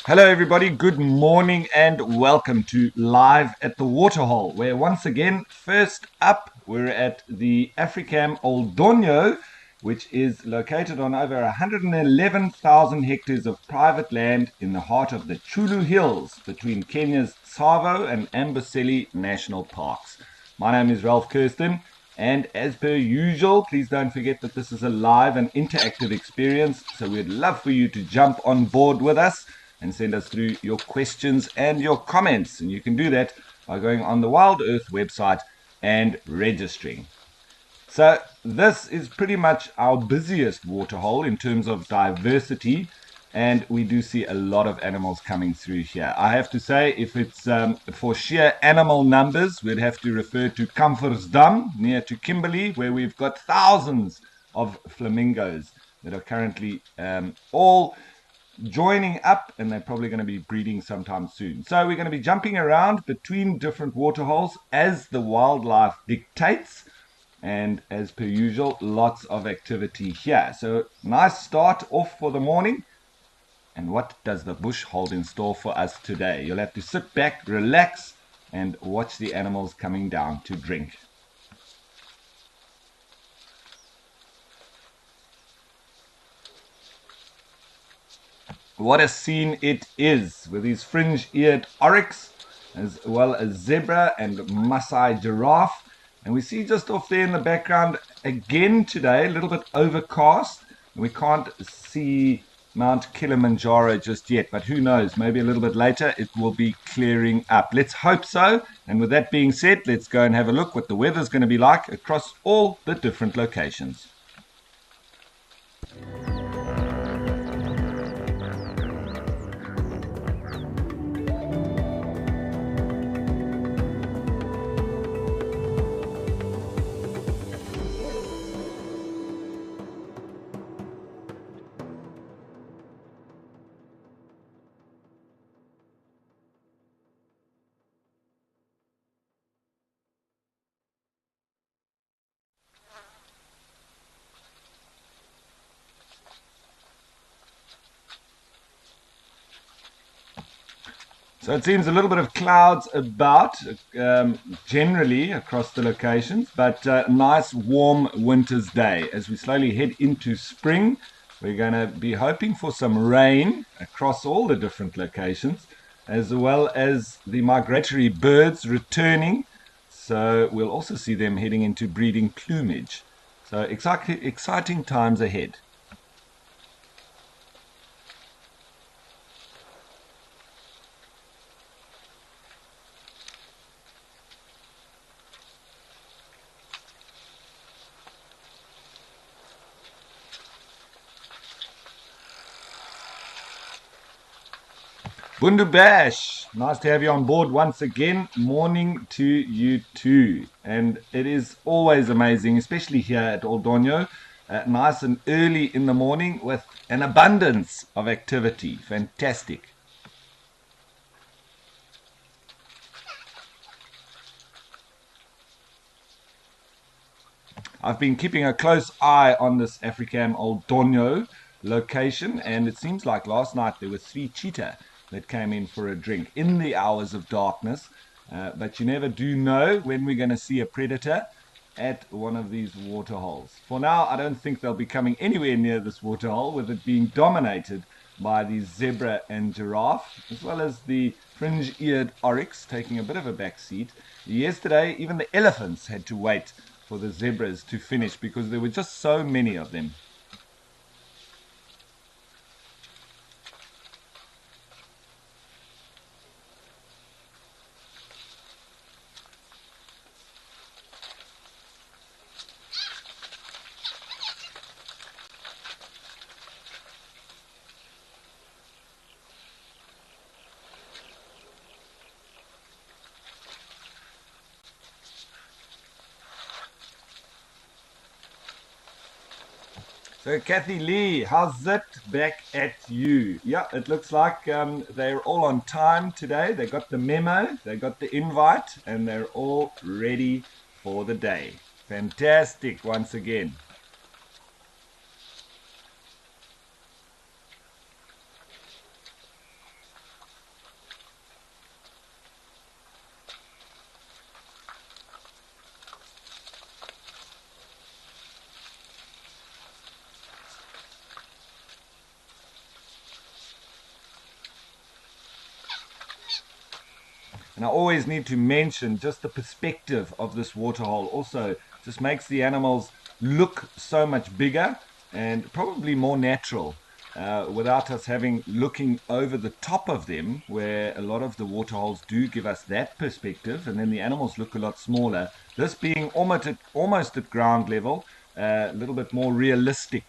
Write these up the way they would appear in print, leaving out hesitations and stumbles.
Hello, everybody. Good morning and welcome to Live at the Waterhole, where once again, first up, we're at the Africam Old Donyo, which is located on over 111,000 hectares of private land in the heart of the Chulu Hills between Kenya's Tsavo and Amboseli National Parks. My name is Ralph Kirsten, and as per usual, please don't forget that this is a live and interactive experience, so we'd love for you to jump on board with us and send us through your questions and your comments. And you can do that by going on the WildEarth website and registering. So this is pretty much our busiest waterhole in terms of diversity, and we do see a lot of animals coming through here. I have to say, if it's for sheer animal numbers, we'd have to refer to Kamfersdam near to Kimberley, where we've got thousands of flamingos that are currently all joining up, and they're probably going to be breeding sometime soon. So we're going to be jumping around between different waterholes as the wildlife dictates, and as per usual, lots of activity here. So nice start off for the morning. And what does the bush hold in store for us today? You'll have to sit back, relax, and watch the animals coming down to drink. What a scene it is, with these fringe-eared oryx, as well as zebra and Maasai giraffe. And we see just off there in the background, again today, a little bit overcast. We can't see Mount Kilimanjaro just yet, but who knows, maybe a little bit later it will be clearing up. Let's hope so. And with that being said, let's go and have a look what the weather's going to be like across all the different locations. So it seems a little bit of clouds about generally across the locations, but nice warm winter's day. As we slowly head into spring, we're going to be hoping for some rain across all the different locations, as well as the migratory birds returning. So we'll also see them heading into breeding plumage. So exciting times ahead. Bundu Bash, nice to have you on board once again. Morning to you too. And it is always amazing, especially here at Old Donyo, nice and early in the morning with an abundance of activity. Fantastic. I've been keeping a close eye on this Africam Old Donyo location, and it seems like last night there were 3 cheetah that came in for a drink in the hours of darkness. But you never do know when we're going to see a predator at one of these water holes. For now, I don't think they'll be coming anywhere near this water hole, with it being dominated by the zebra and giraffe, as well as the fringe-eared oryx taking a bit of a back seat. Yesterday, even the elephants had to wait for the zebras to finish because there were just so many of them. So, Kathy Lee, how's it back at you? Yeah, it looks like they're all on time today. They got the memo, they got the invite, and they're all ready for the day. Fantastic once again. And I always need to mention just the perspective of this waterhole also just makes the animals look so much bigger and probably more natural, without us having looking over the top of them, where a lot of the waterholes do give us that perspective, and then the animals look a lot smaller. This being almost at ground level, a little bit more realistic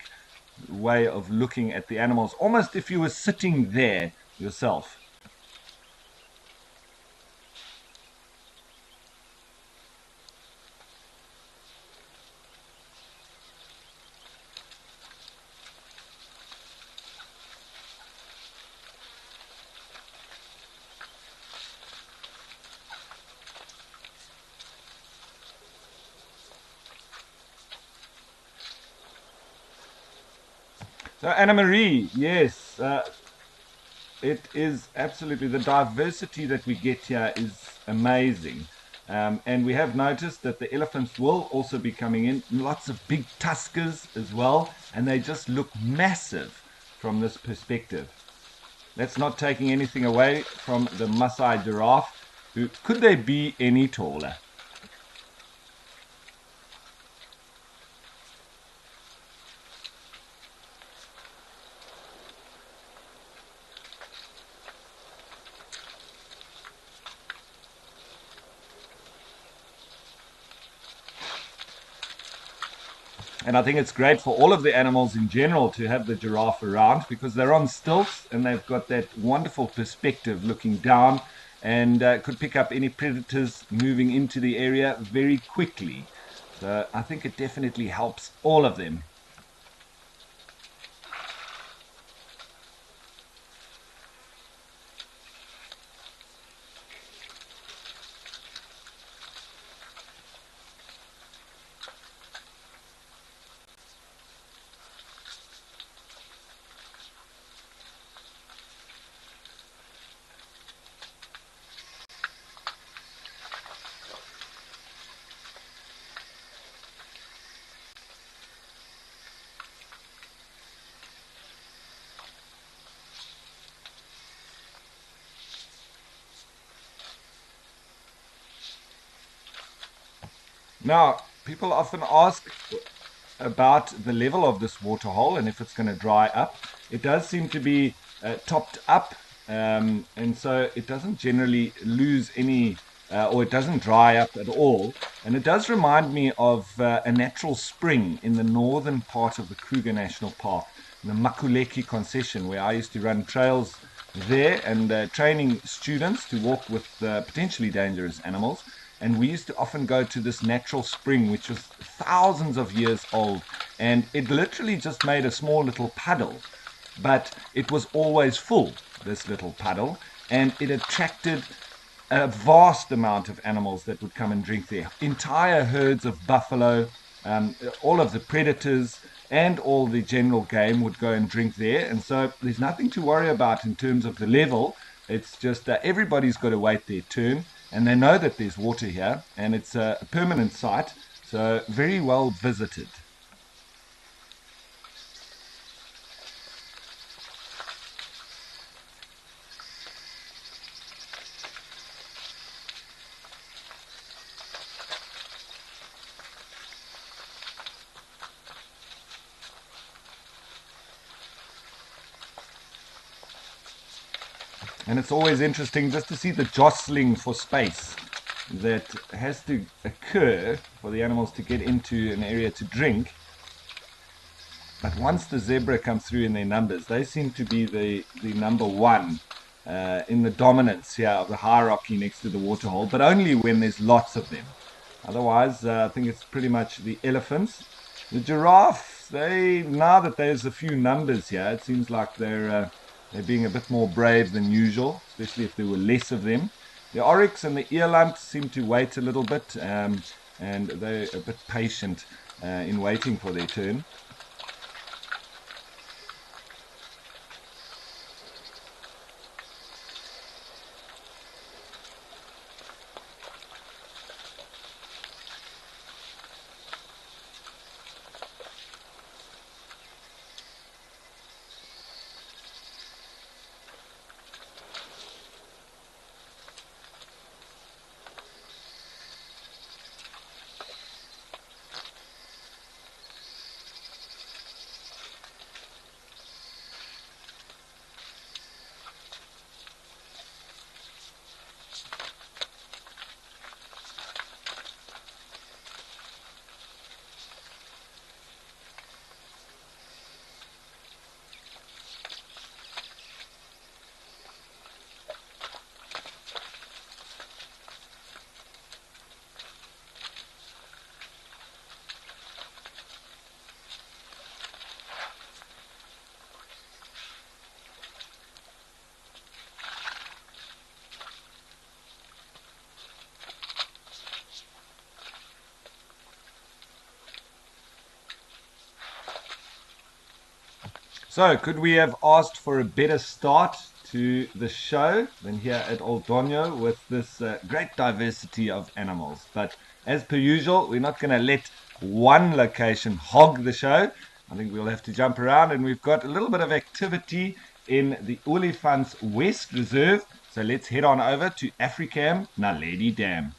way of looking at the animals, almost if you were sitting there yourself. So, Anna Marie, yes, it is absolutely the diversity that we get here is amazing. And we have noticed that the elephants will also be coming in, lots of big tuskers as well, and they just look massive from this perspective. That's not taking anything away from the Maasai giraffe, who could they be any taller? And I think it's great for all of the animals in general to have the giraffe around because they're on stilts and they've got that wonderful perspective looking down and could pick up any predators moving into the area very quickly. So I think it definitely helps all of them. Now, people often ask about the level of this water hole and if it's going to dry up. It does seem to be topped up, and so it doesn't generally lose any, or it doesn't dry up at all. And it does remind me of a natural spring in the northern part of the Kruger National Park, the Makuleki concession, where I used to run trails there and training students to walk with potentially dangerous animals. And we used to often go to this natural spring, which was thousands of years old. And it literally just made a small little puddle, but it was always full, this little puddle. And it attracted a vast amount of animals that would come and drink there. Entire herds of buffalo, all of the predators, and all the general game would go and drink there. And so there's nothing to worry about in terms of the level. It's just that everybody's got to wait their turn, and they know that there's water here, and it's a permanent site, so very well visited. And it's always interesting just to see the jostling for space that has to occur for the animals to get into an area to drink. But once the zebra comes through in their numbers, they seem to be the number one in the dominance here of the hierarchy next to the waterhole, but only when there's lots of them. Otherwise, I think it's pretty much the elephants. The giraffes, they now that there's a few numbers here, it seems like they're being a bit more brave than usual, especially if there were less of them. The oryx and the eland seem to wait a little bit, and they're a bit patient in waiting for their turn. So, could we have asked for a better start to the show than here at Old Donyo with this great diversity of animals? But as per usual, we're not going to let one location hog the show. I think we'll have to jump around, and we've got a little bit of activity in the Olifants West Reserve. So let's head on over to Africam Naledi Dam.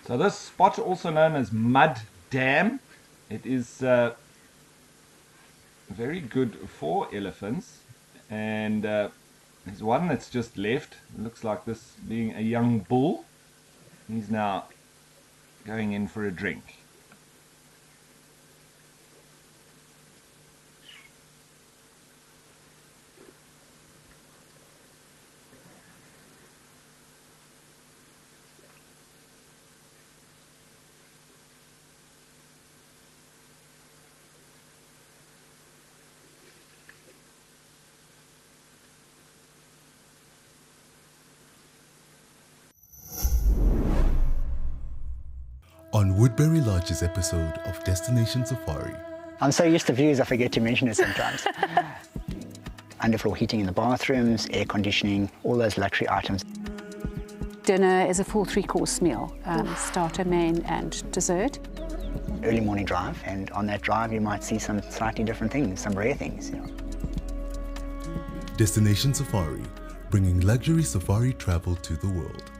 So this spot, also known as Mud Dam, it is very good for elephants, and there's one that's just left. It looks like this being a young bull. He's now going in for a drink. On Woodbury Lodge's episode of Destination Safari. I'm so used to views, I forget to mention it sometimes. Underfloor heating in the bathrooms, air conditioning, all those luxury items. Dinner is a full three-course meal, starter, main and dessert. Early morning drive, and on that drive you might see some slightly different things, some rare things. Destination Safari, bringing luxury safari travel to the world.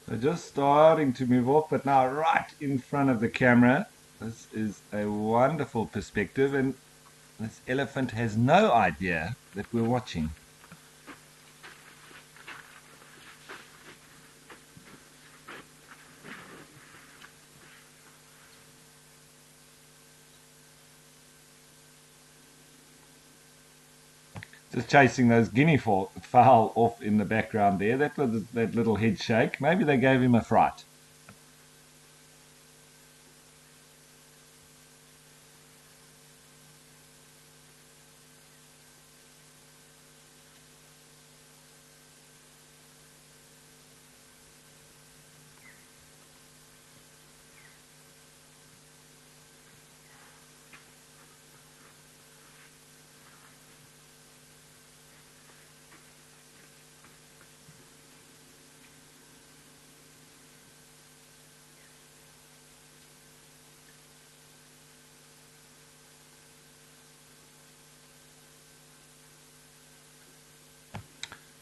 So just starting to move off, but now right in front of the camera. This is a wonderful perspective, and this elephant has no idea that we're watching. Just chasing those guinea fowl off in the background there. That was that little head shake. Maybe they gave him a fright.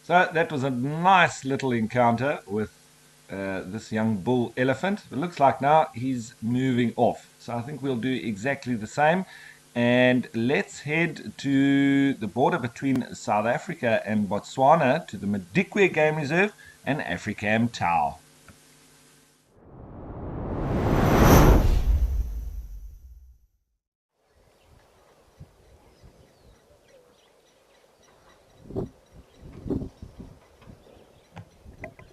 So that was a nice little encounter with this young bull elephant. It looks like now he's moving off. So I think we'll do exactly the same. And let's head to the border between South Africa and Botswana to the Madikwe Game Reserve and Africam Tau.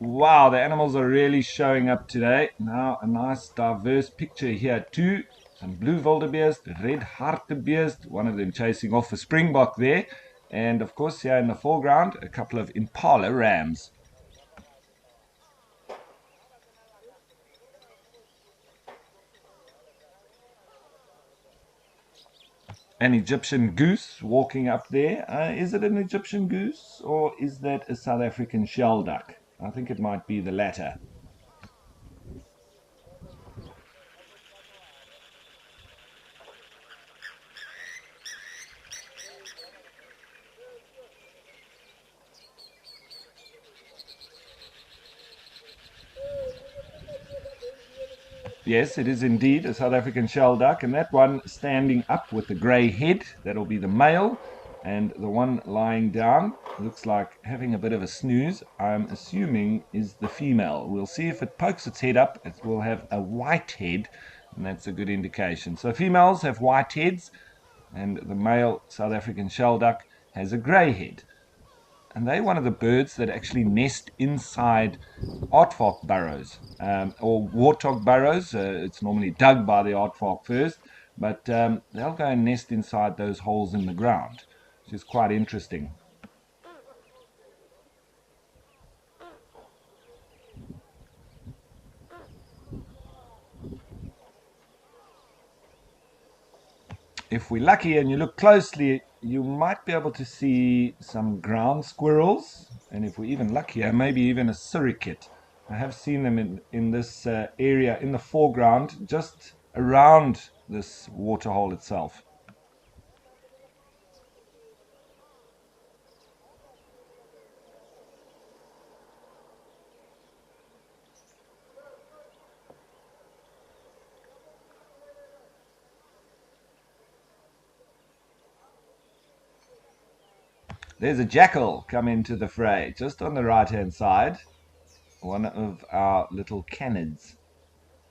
Wow, the animals are really showing up today. Now a nice diverse picture here too. Some blue wildebeest, red hartebeest, one of them chasing off a springbok there. And of course here in the foreground, a couple of impala rams. An Egyptian goose walking up there. Is it an Egyptian goose or is that a South African shell duck? I think it might be the latter. Yes, it is indeed a South African shell duck, and that one standing up with the grey head, that'll be the male, and the one lying down looks like having a bit of a snooze, I'm assuming is the female. We'll see if it pokes its head up, it will have a white head, and that's a good indication. So females have white heads, and the male South African shell duck has a grey head. And they're one of the birds that actually nest inside aardvark burrows or warthog burrows. It's normally dug by the aardvark first, but they'll go and nest inside those holes in the ground, which is quite interesting. If we're lucky and you look closely, you might be able to see some ground squirrels, and if we're even luckier, maybe even a suricate. I have seen them in this area in the foreground, just around this waterhole itself. There's a jackal come into the fray, just on the right-hand side. One of our little canids.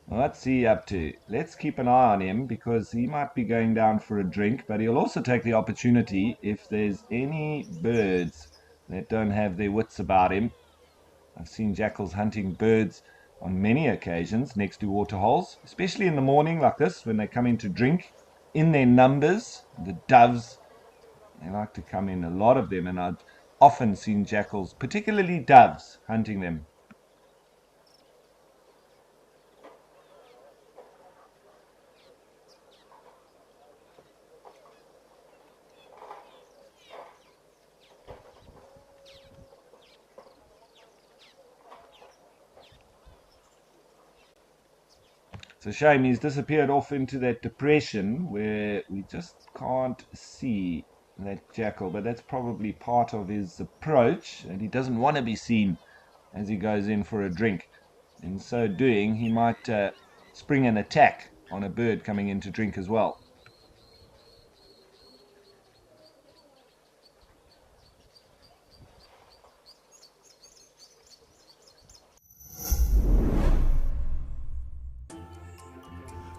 What's he up to? Let's keep an eye on him because he might be going down for a drink, but he'll also take the opportunity if there's any birds that don't have their wits about him. I've seen jackals hunting birds on many occasions next to waterholes, especially in the morning like this when they come in to drink in their numbers. The doves, they like to come in, a lot of them, and I've often seen jackals, particularly doves, hunting them. It's a shame he's disappeared off into that depression where we just can't see that jackal, but that's probably part of his approach, and he doesn't want to be seen as he goes in for a drink. In so doing, he might spring an attack on a bird coming in to drink as well.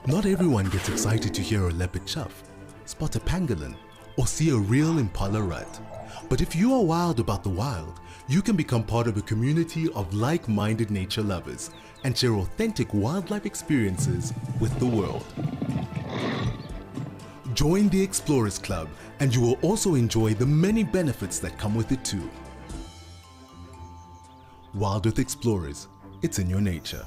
Not everyone gets excited to hear a leopard chuff, spot a pangolin, or see a real impala rut. But if you are wild about the wild, you can become part of a community of like-minded nature lovers and share authentic wildlife experiences with the world. Join the Explorers Club and you will also enjoy the many benefits that come with it too. WildEarth Explorers, it's in your nature.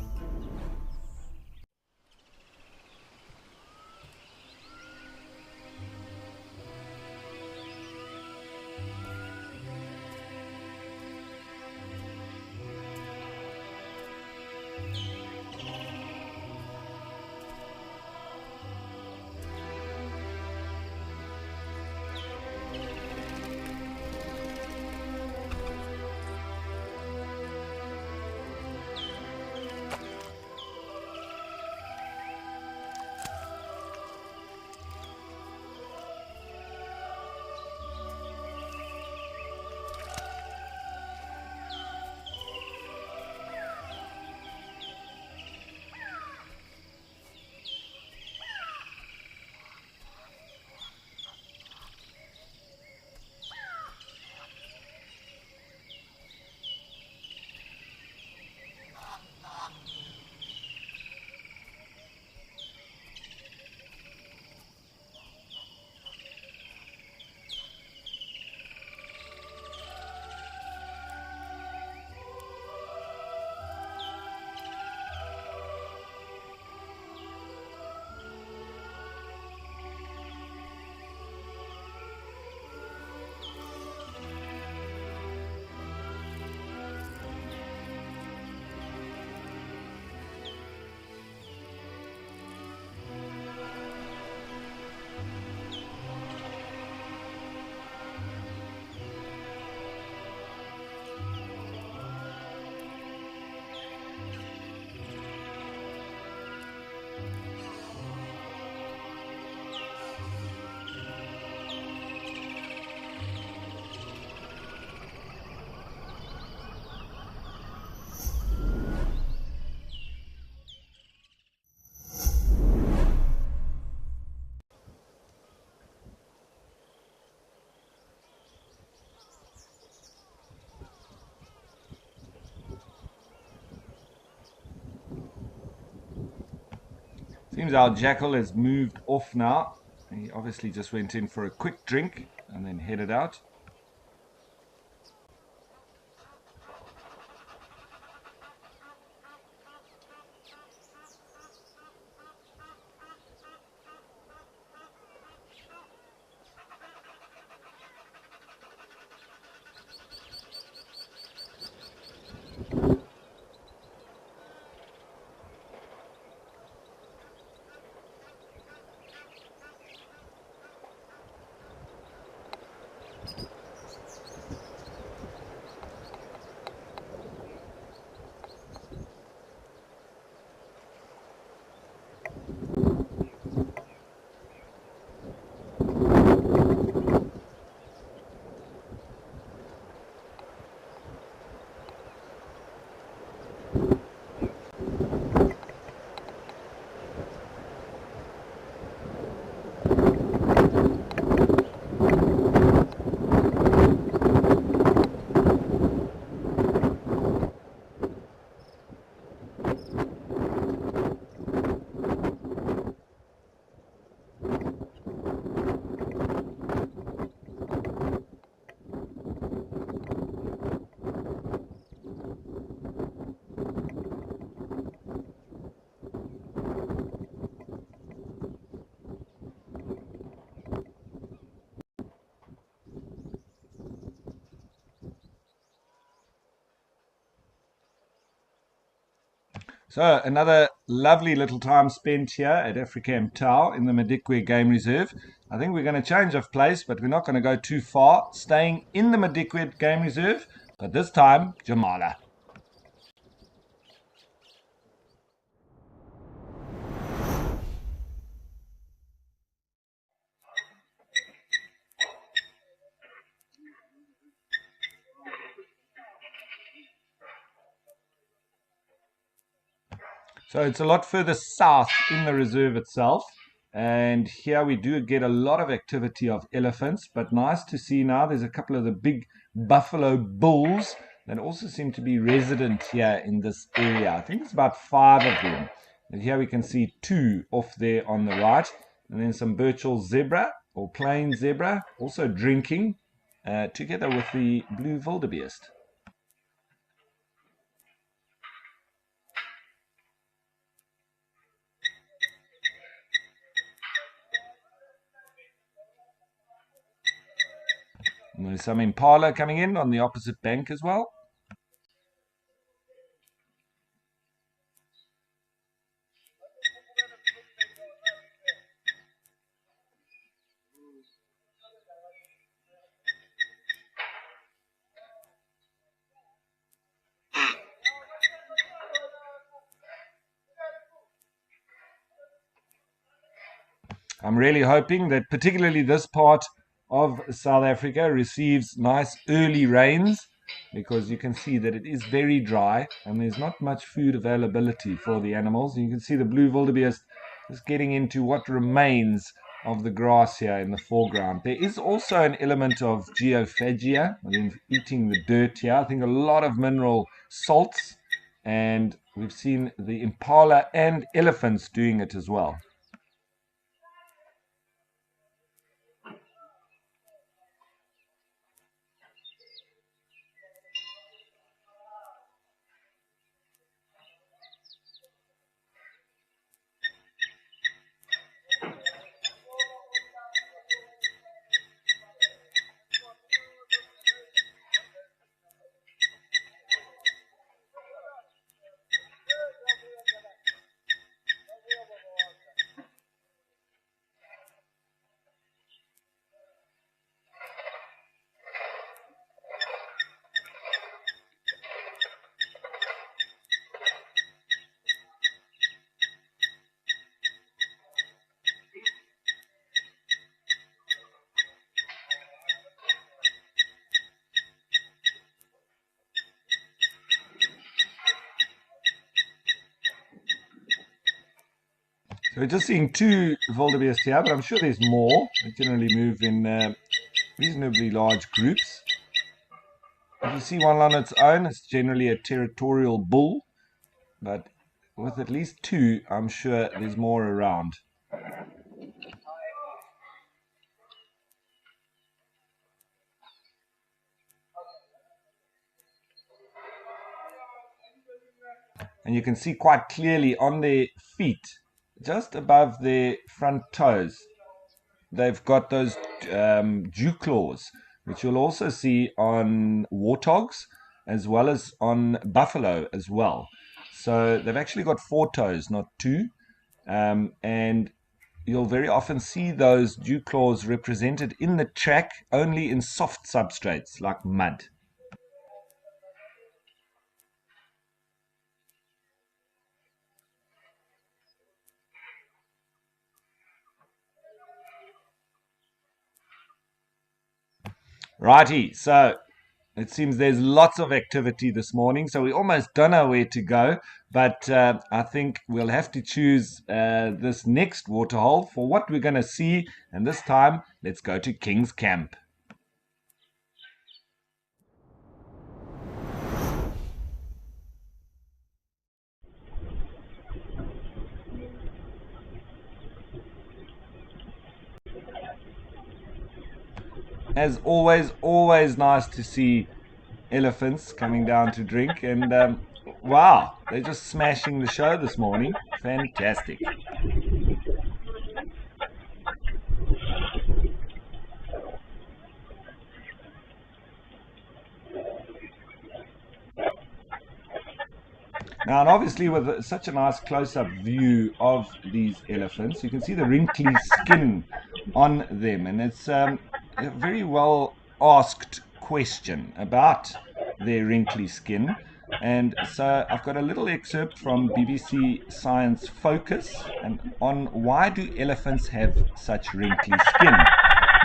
Seems our jackal has moved off now. He obviously just went in for a quick drink and then headed out. So another lovely little time spent here at Africam Tau in the Madikwe Game Reserve. I think we're going to change of place, but we're not going to go too far, staying in the Madikwe Game Reserve, but this time Jamala. So it's a lot further south in the reserve itself. And here we do get a lot of activity of elephants, but nice to see now there's a couple of the big buffalo bulls that also seem to be resident here in this area. I think it's about 5 of them. And here we can see 2 off there on the right, and then some Burchell zebra or plain zebra also drinking together with the blue wildebeest. And there's some impala coming in on the opposite bank as well. I'm really hoping that particularly this part of South Africa receives nice early rains, because you can see that it is very dry and there's not much food availability for the animals. You can see the blue wildebeest is getting into what remains of the grass here in the foreground. There is also an element of geophagia, eating the dirt here. I think a lot of mineral salts, and we've seen the impala and elephants doing it as well. So we're just seeing 2 wildebeest here, but I'm sure there's more. They generally move in reasonably large groups. If you see one on its own, it's generally a territorial bull, but with at least 2, I'm sure there's more around. And you can see quite clearly on their feet, just above their front toes, they've got those dew claws, which you'll also see on warthogs as well as on buffalo as well. So they've actually got 4 toes, not 2. And you'll very often see those dew claws represented in the track only in soft substrates like mud. Righty, so it seems there's lots of activity this morning, so we almost don't know where to go, but I think we'll have to choose this next waterhole for what we're going to see, and this time let's go to King's Camp. As always nice to see elephants coming down to drink, and wow, they're just smashing the show this morning. Fantastic. Now, and obviously with such a nice close-up view of these elephants, you can see the wrinkly skin on them, and it's a very well asked question about their wrinkly skin. And so I've got a little excerpt from BBC Science Focus and on why do elephants have such wrinkly skin.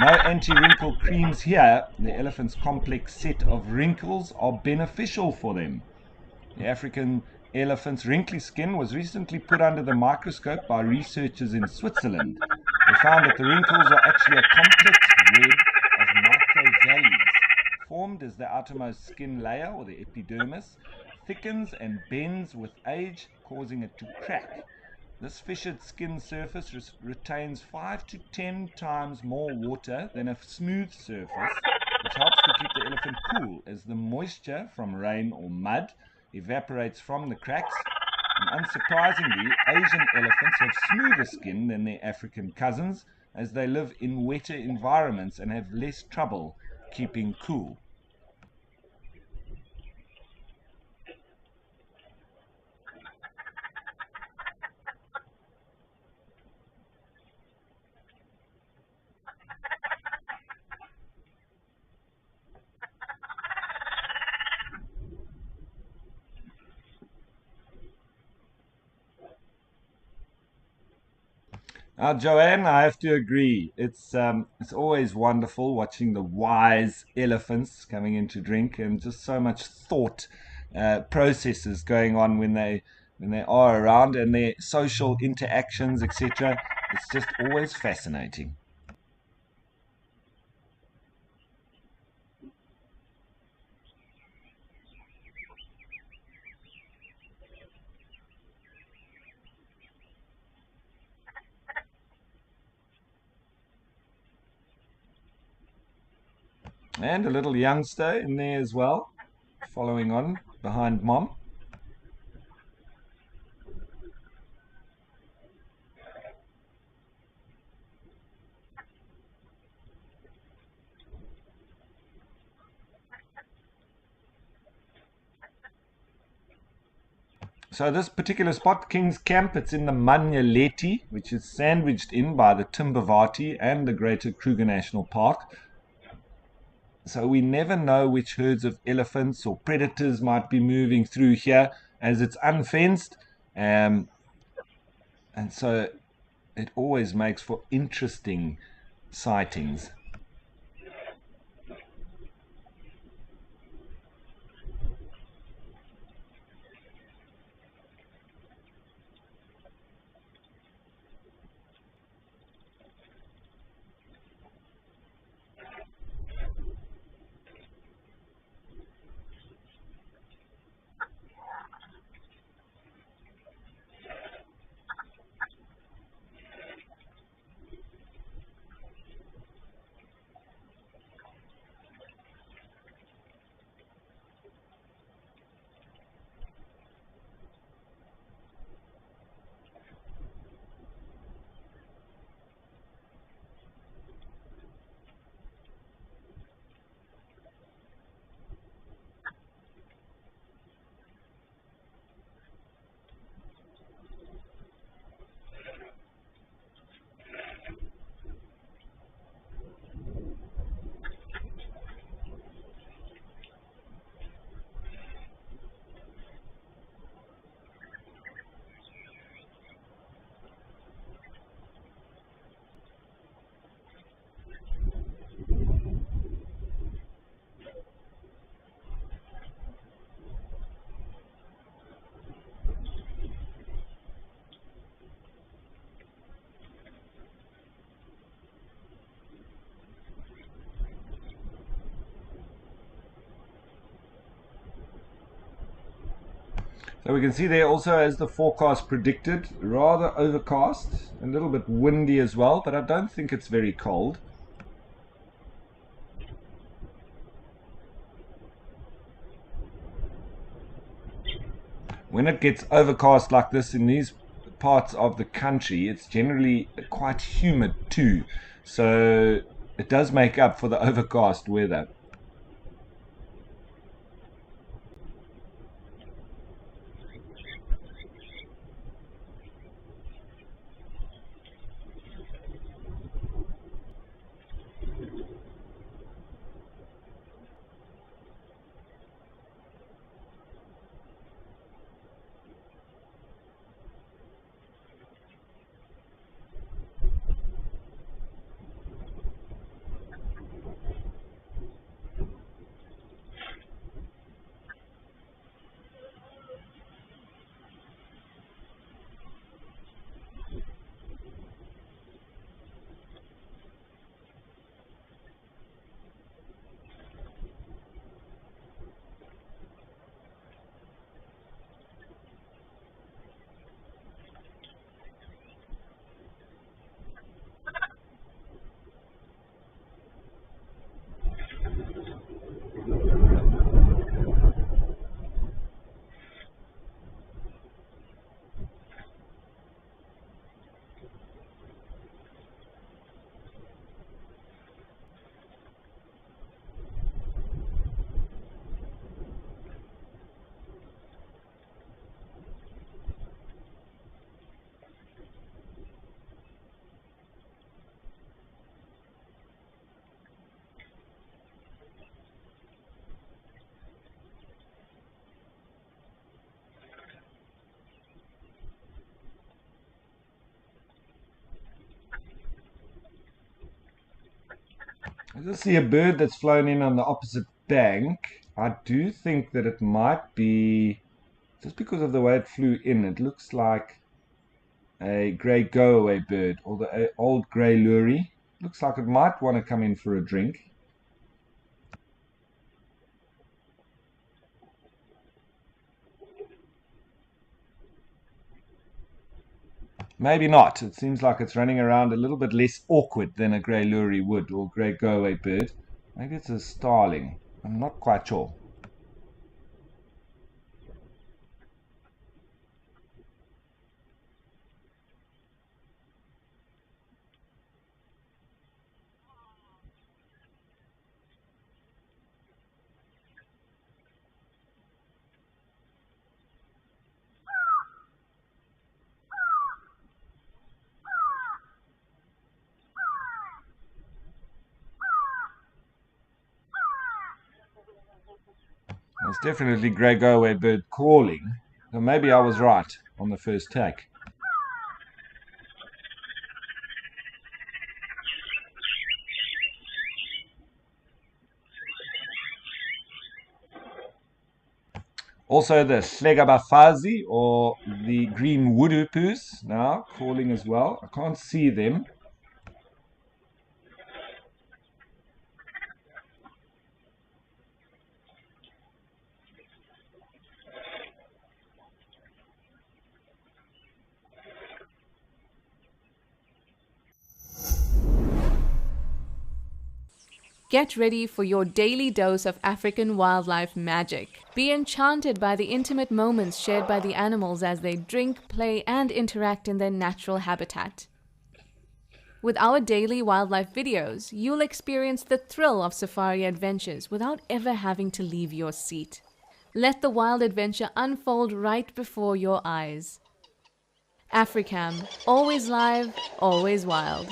No anti-wrinkle creams here. The elephant's complex set of wrinkles are beneficial for them. The African elephant's wrinkly skin was recently put under the microscope by researchers in Switzerland. They found that the wrinkles are actually a complex web of microvalleys formed as the outermost skin layer, or the epidermis, thickens and bends with age, causing it to crack. This fissured skin surface retains 5 to 10 times more water than a smooth surface, which helps to keep the elephant cool as the moisture from rain or mud evaporates from the cracks. And unsurprisingly, Asian elephants have smoother skin than their African cousins, as they live in wetter environments and have less trouble keeping cool. Now, Joanne, I have to agree. It's always wonderful watching the wise elephants coming in to drink, and just so much thought processes going on when they are around, and their social interactions, etc. It's just always fascinating. And a little youngster in there as well, following on behind mom. So this particular spot, King's Camp, it's in the Manyeleti, which is sandwiched in by the Timbavati and the Greater Kruger National Park. So we never know which herds of elephants or predators might be moving through here, as it's unfenced. And so it always makes for interesting sightings. So we can see there also, as the forecast predicted, rather overcast, a little bit windy as well, but I don't think it's very cold. When it gets overcast like this in these parts of the country, it's generally quite humid too. So it does make up for the overcast weather. I just see a bird that's flown in on the opposite bank. I do think that it might be, just because of the way it flew in, it looks like a grey go-away bird, or the old grey lory. Looks like it might want to come in for a drink. Maybe not. It seems like it's running around a little bit less awkward than a grey lory would, or grey go-away bird. Maybe it's a starling. I'm not quite sure. It's definitely grey go-away bird calling. So maybe I was right on the first take. Also the Hlegabafazi, or the green woodupus, now calling as well. I can't see them. Get ready for your daily dose of African wildlife magic. Be enchanted by the intimate moments shared by the animals as they drink, play, and interact in their natural habitat. With our daily wildlife videos, you'll experience the thrill of safari adventures without ever having to leave your seat. Let the wild adventure unfold right before your eyes. Africam, always live, always wild.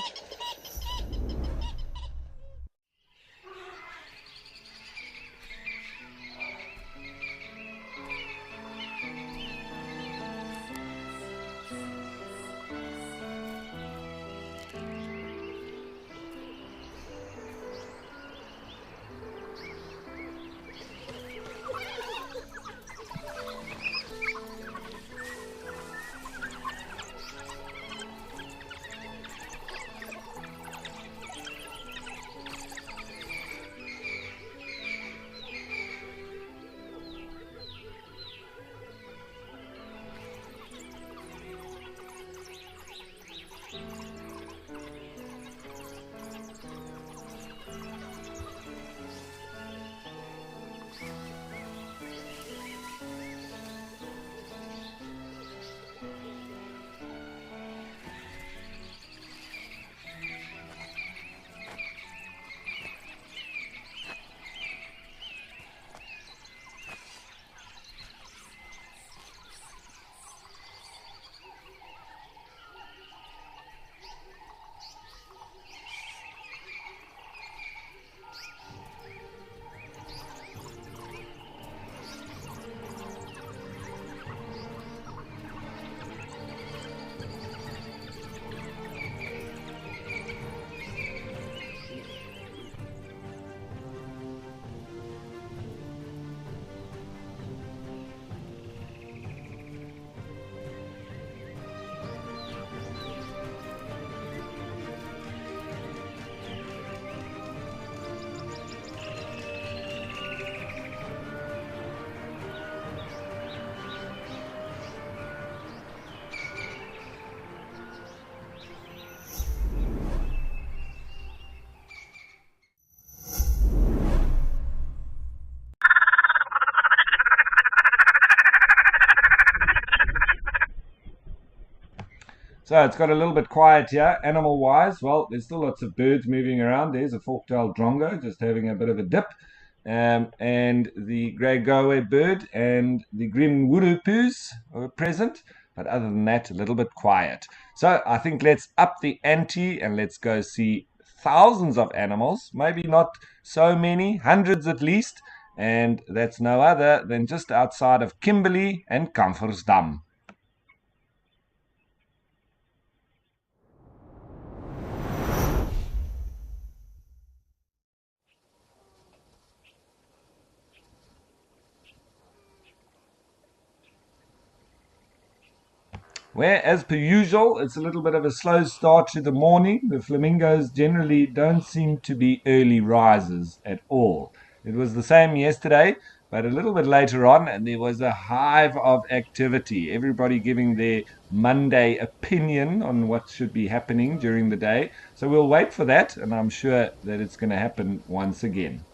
So it's got a little bit quiet here, animal-wise. Well, there's still lots of birds moving around. There's a fork-tailed drongo just having a bit of a dip. And the grey go-away bird and the green wurupus are present. But other than that, a little bit quiet. So I think let's up the ante and let's go see thousands of animals. Maybe not so many, hundreds at least. And that's no other than just outside of Kimberley and Kamfersdam. where, as per usual, it's a little bit of a slow start to the morning. The flamingos generally don't seem to be early risers at all. It was the same yesterday, but a little bit later on, and there was a hive of activity. Everybody giving their Monday opinion on what should be happening during the day. So we'll wait for that, and I'm sure that it's going to happen once again.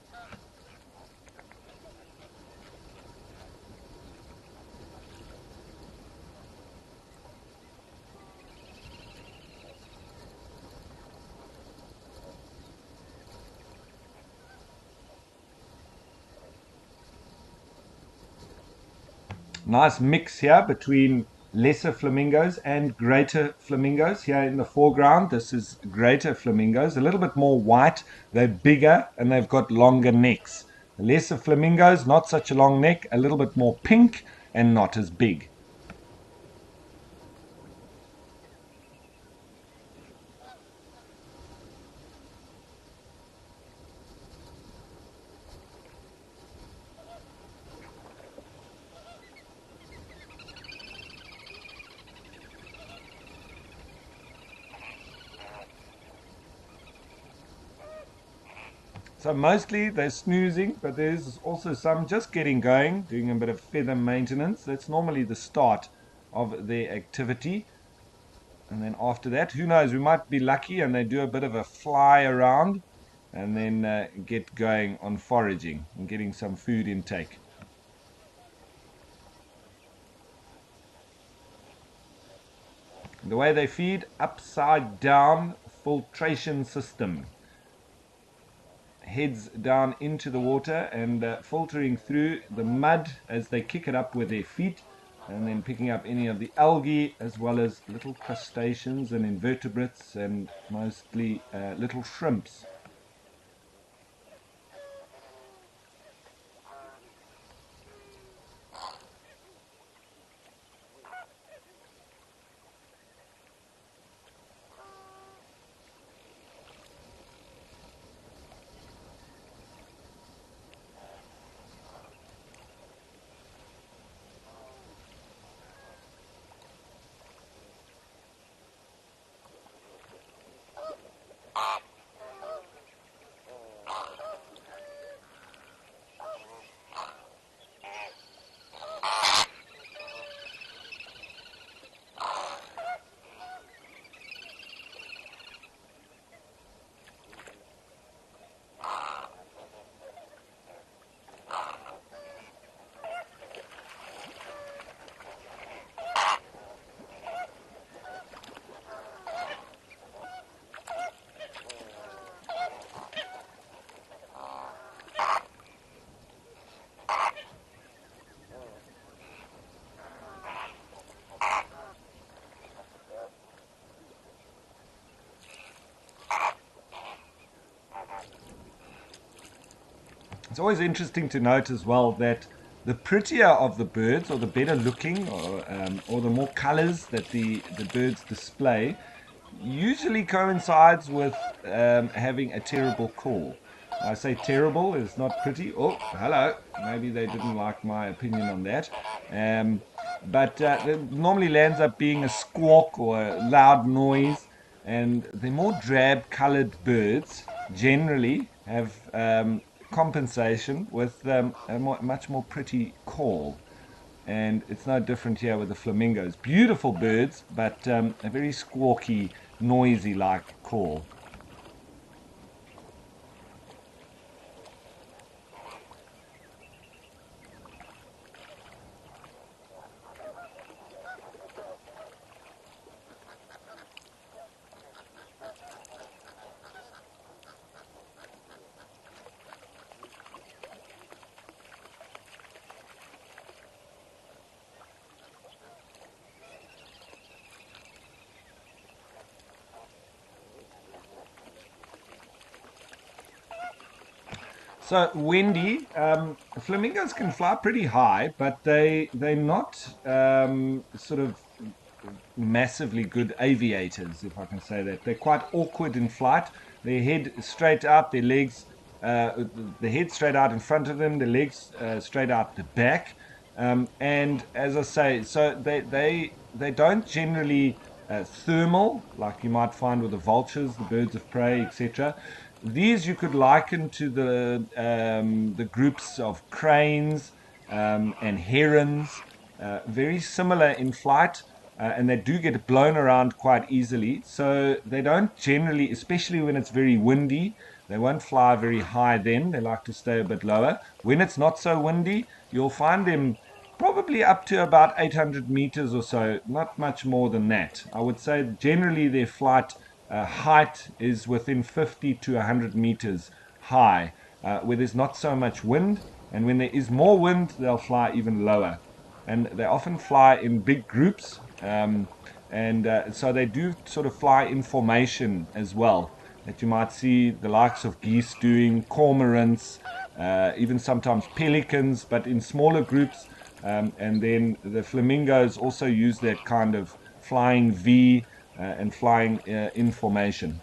Nice mix here between lesser flamingos and greater flamingos. Here in the foreground, this is greater flamingos, a little bit more white. They're bigger and they've got longer necks. The lesser flamingos, not such a long neck, a little bit more pink and not as big. So mostly they're snoozing, but there's also some just getting going, doing a bit of feather maintenance. That's normally the start of their activity. And then after that, who knows, we might be lucky and they do a bit of a fly around and then get going on foraging and getting some food intake. The way they feed, upside down filtration system. Heads down into the water and filtering through the mud as they kick it up with their feet, and then picking up any of the algae as well as little crustaceans and invertebrates and mostly little shrimps. It's always interesting to note as well that the prettier of the birds, or the better looking, or the more colors that the birds display, usually coincides with having a terrible call. I say terrible is not pretty. Oh, hello. Maybe they didn't like my opinion on that. But it normally lands up being a squawk or a loud noise. And the more drab colored birds generally have compensation with much more pretty call. And it's no different here with the flamingos. Beautiful birds, but a very squawky, noisy like call. So Wendy, flamingos can fly pretty high, but they're not sort of massively good aviators, if I can say that. They're quite awkward in flight. Their head straight out, their legs, the head straight out in front of them, the legs straight out the back. And as I say, so they don't generally thermal like you might find with the vultures, the birds of prey, etc. These you could liken to the groups of cranes and herons, very similar in flight. And they do get blown around quite easily. So they don't generally, especially when it's very windy, they won't fly very high then. They like to stay a bit lower. When it's not so windy, you'll find them probably up to about 800 meters or so, not much more than that. I would say generally their flight height is within 50 to 100 meters high, where there's not so much wind. And when there is more wind, they'll fly even lower. And they often fly in big groups. And so they do sort of fly in formation as well, that you might see the likes of geese doing, cormorants, even sometimes pelicans, but in smaller groups. And then the flamingos also use that kind of flying V and flying in formation.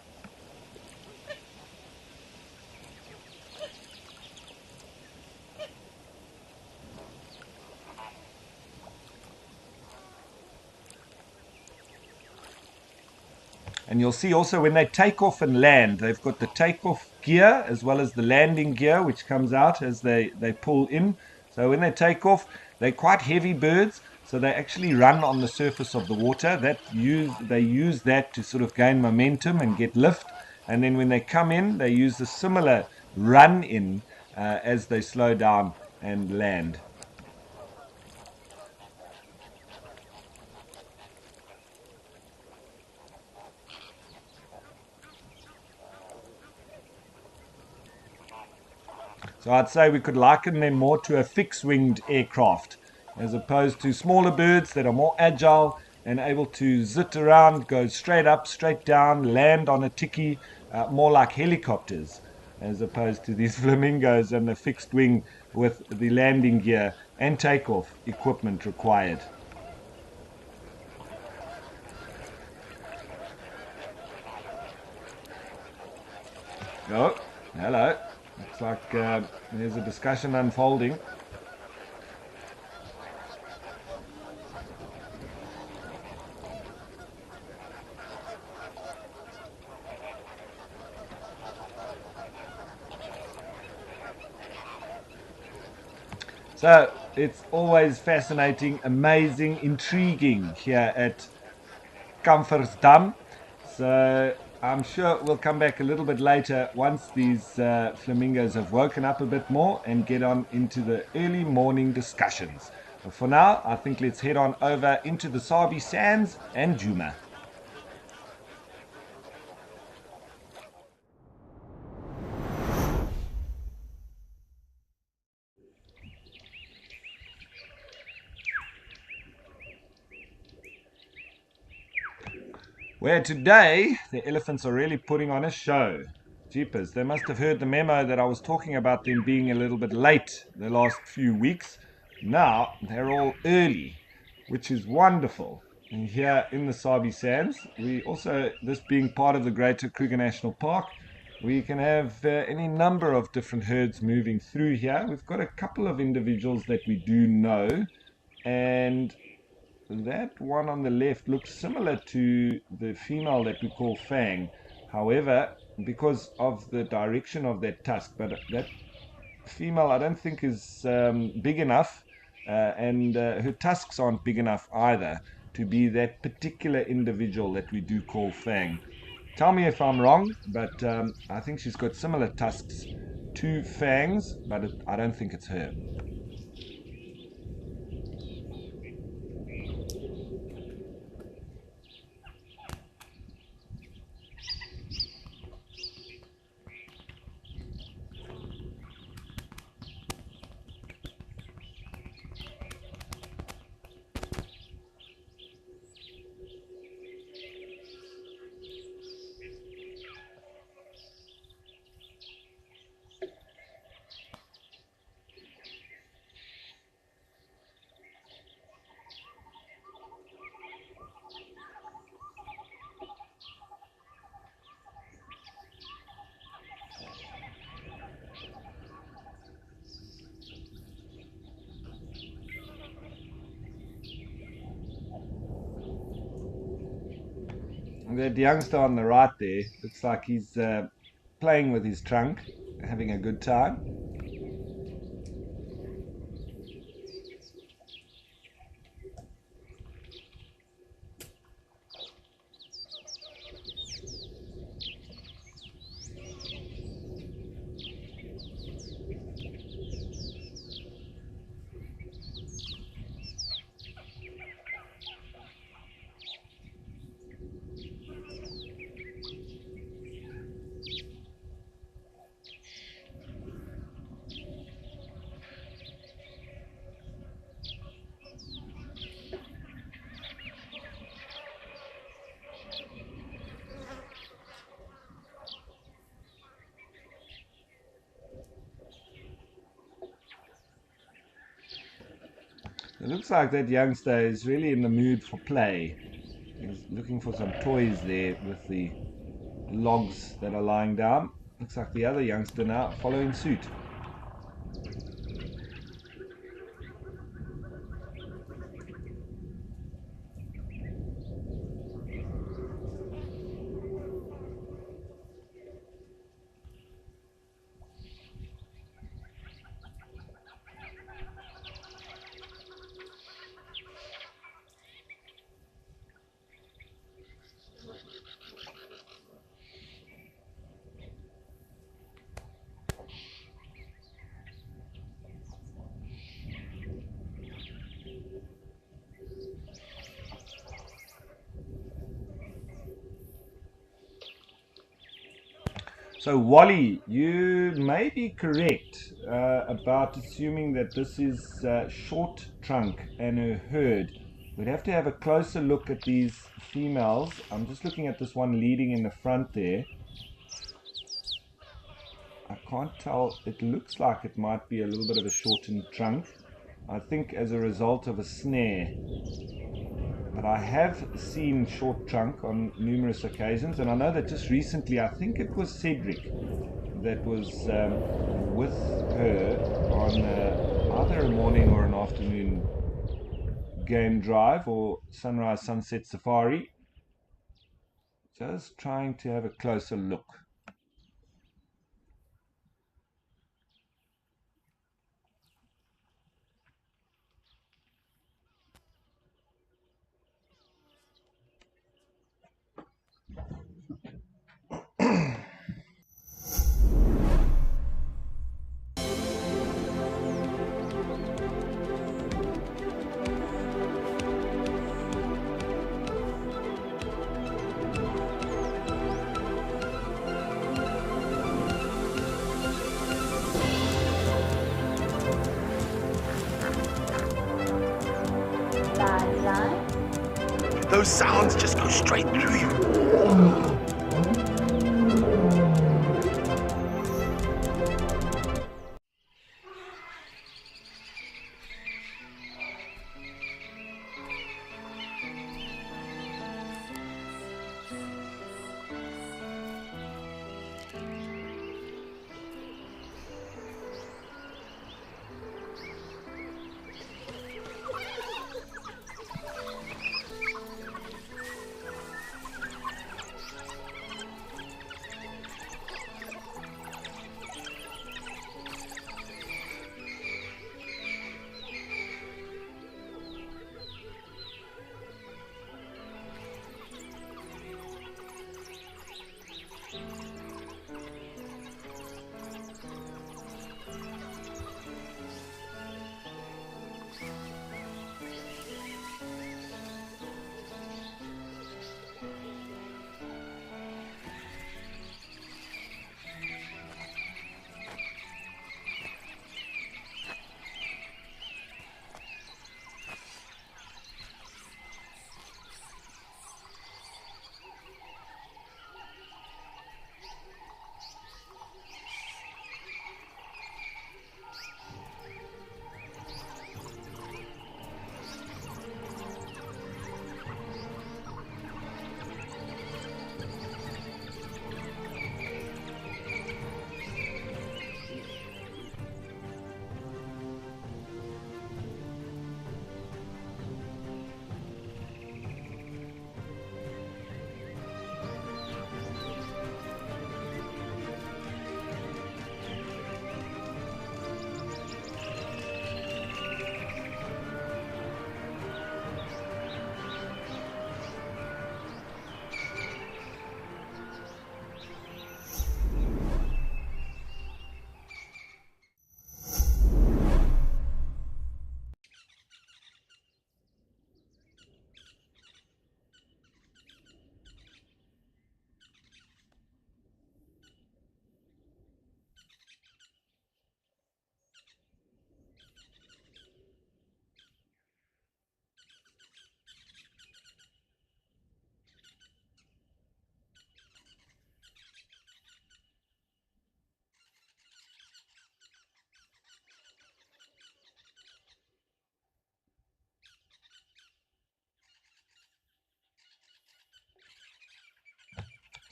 And you'll see also when they take off and land, they've got the takeoff gear as well as the landing gear, which comes out as they pull in. So when they take off, they're quite heavy birds, so they actually run on the surface of the water. They use that to sort of gain momentum and get lift. And then when they come in, they use a similar run in as they slow down and land. So I'd say we could liken them more to a fixed-winged aircraft as opposed to smaller birds that are more agile and able to zit around, go straight up, straight down, land on a tiki, more like helicopters as opposed to these flamingos and the fixed wing with the landing gear and takeoff equipment required. Oh, hello. Looks like there's a discussion unfolding. So it's always fascinating, amazing, intriguing here at Kamfersdam. So I'm sure we'll come back a little bit later once these flamingos have woken up a bit more and get on into the early morning discussions. But for now, I think let's head on over into the Sabi Sands and Juma. Where today the elephants are really putting on a show. Jeepers, they must have heard the memo that I was talking about them being a little bit late the last few weeks. Now they're all early, which is wonderful. And here in the Sabi Sands, we also, this being part of the Greater Kruger National Park, we can have any number of different herds moving through here. We've got a couple of individuals that we do know, and that one on the left looks similar to the female that we call Fang. However, because of the direction of that tusk, but that female I don't think is big enough, and her tusks aren't big enough either to be that particular individual that we do call Fang. Tell me if I'm wrong, but I think she's got similar tusks to Fang's, but I don't think it's her. That youngster on the right there looks like he's playing with his trunk, having a good time. It looks like that youngster is really in the mood for play. He's looking for some toys there with the logs that are lying down. Looks like the other youngster now following suit. So Wally, you may be correct about assuming that this is short trunk and a herd. We'd have to have a closer look at these females. I'm just looking at this one leading in the front there. I can't tell. It looks like it might be a little bit of a shortened trunk. I think as a result of a snare. But I have seen short trunk on numerous occasions, and I know that just recently, I think it was Cedric that was with her on either a morning or an afternoon game drive or sunrise sunset safari. Just trying to have a closer look. Those sounds just go straight through you.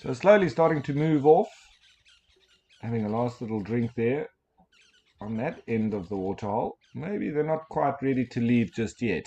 So slowly starting to move off, having a last little drink there on that end of the waterhole. Maybe they're not quite ready to leave just yet.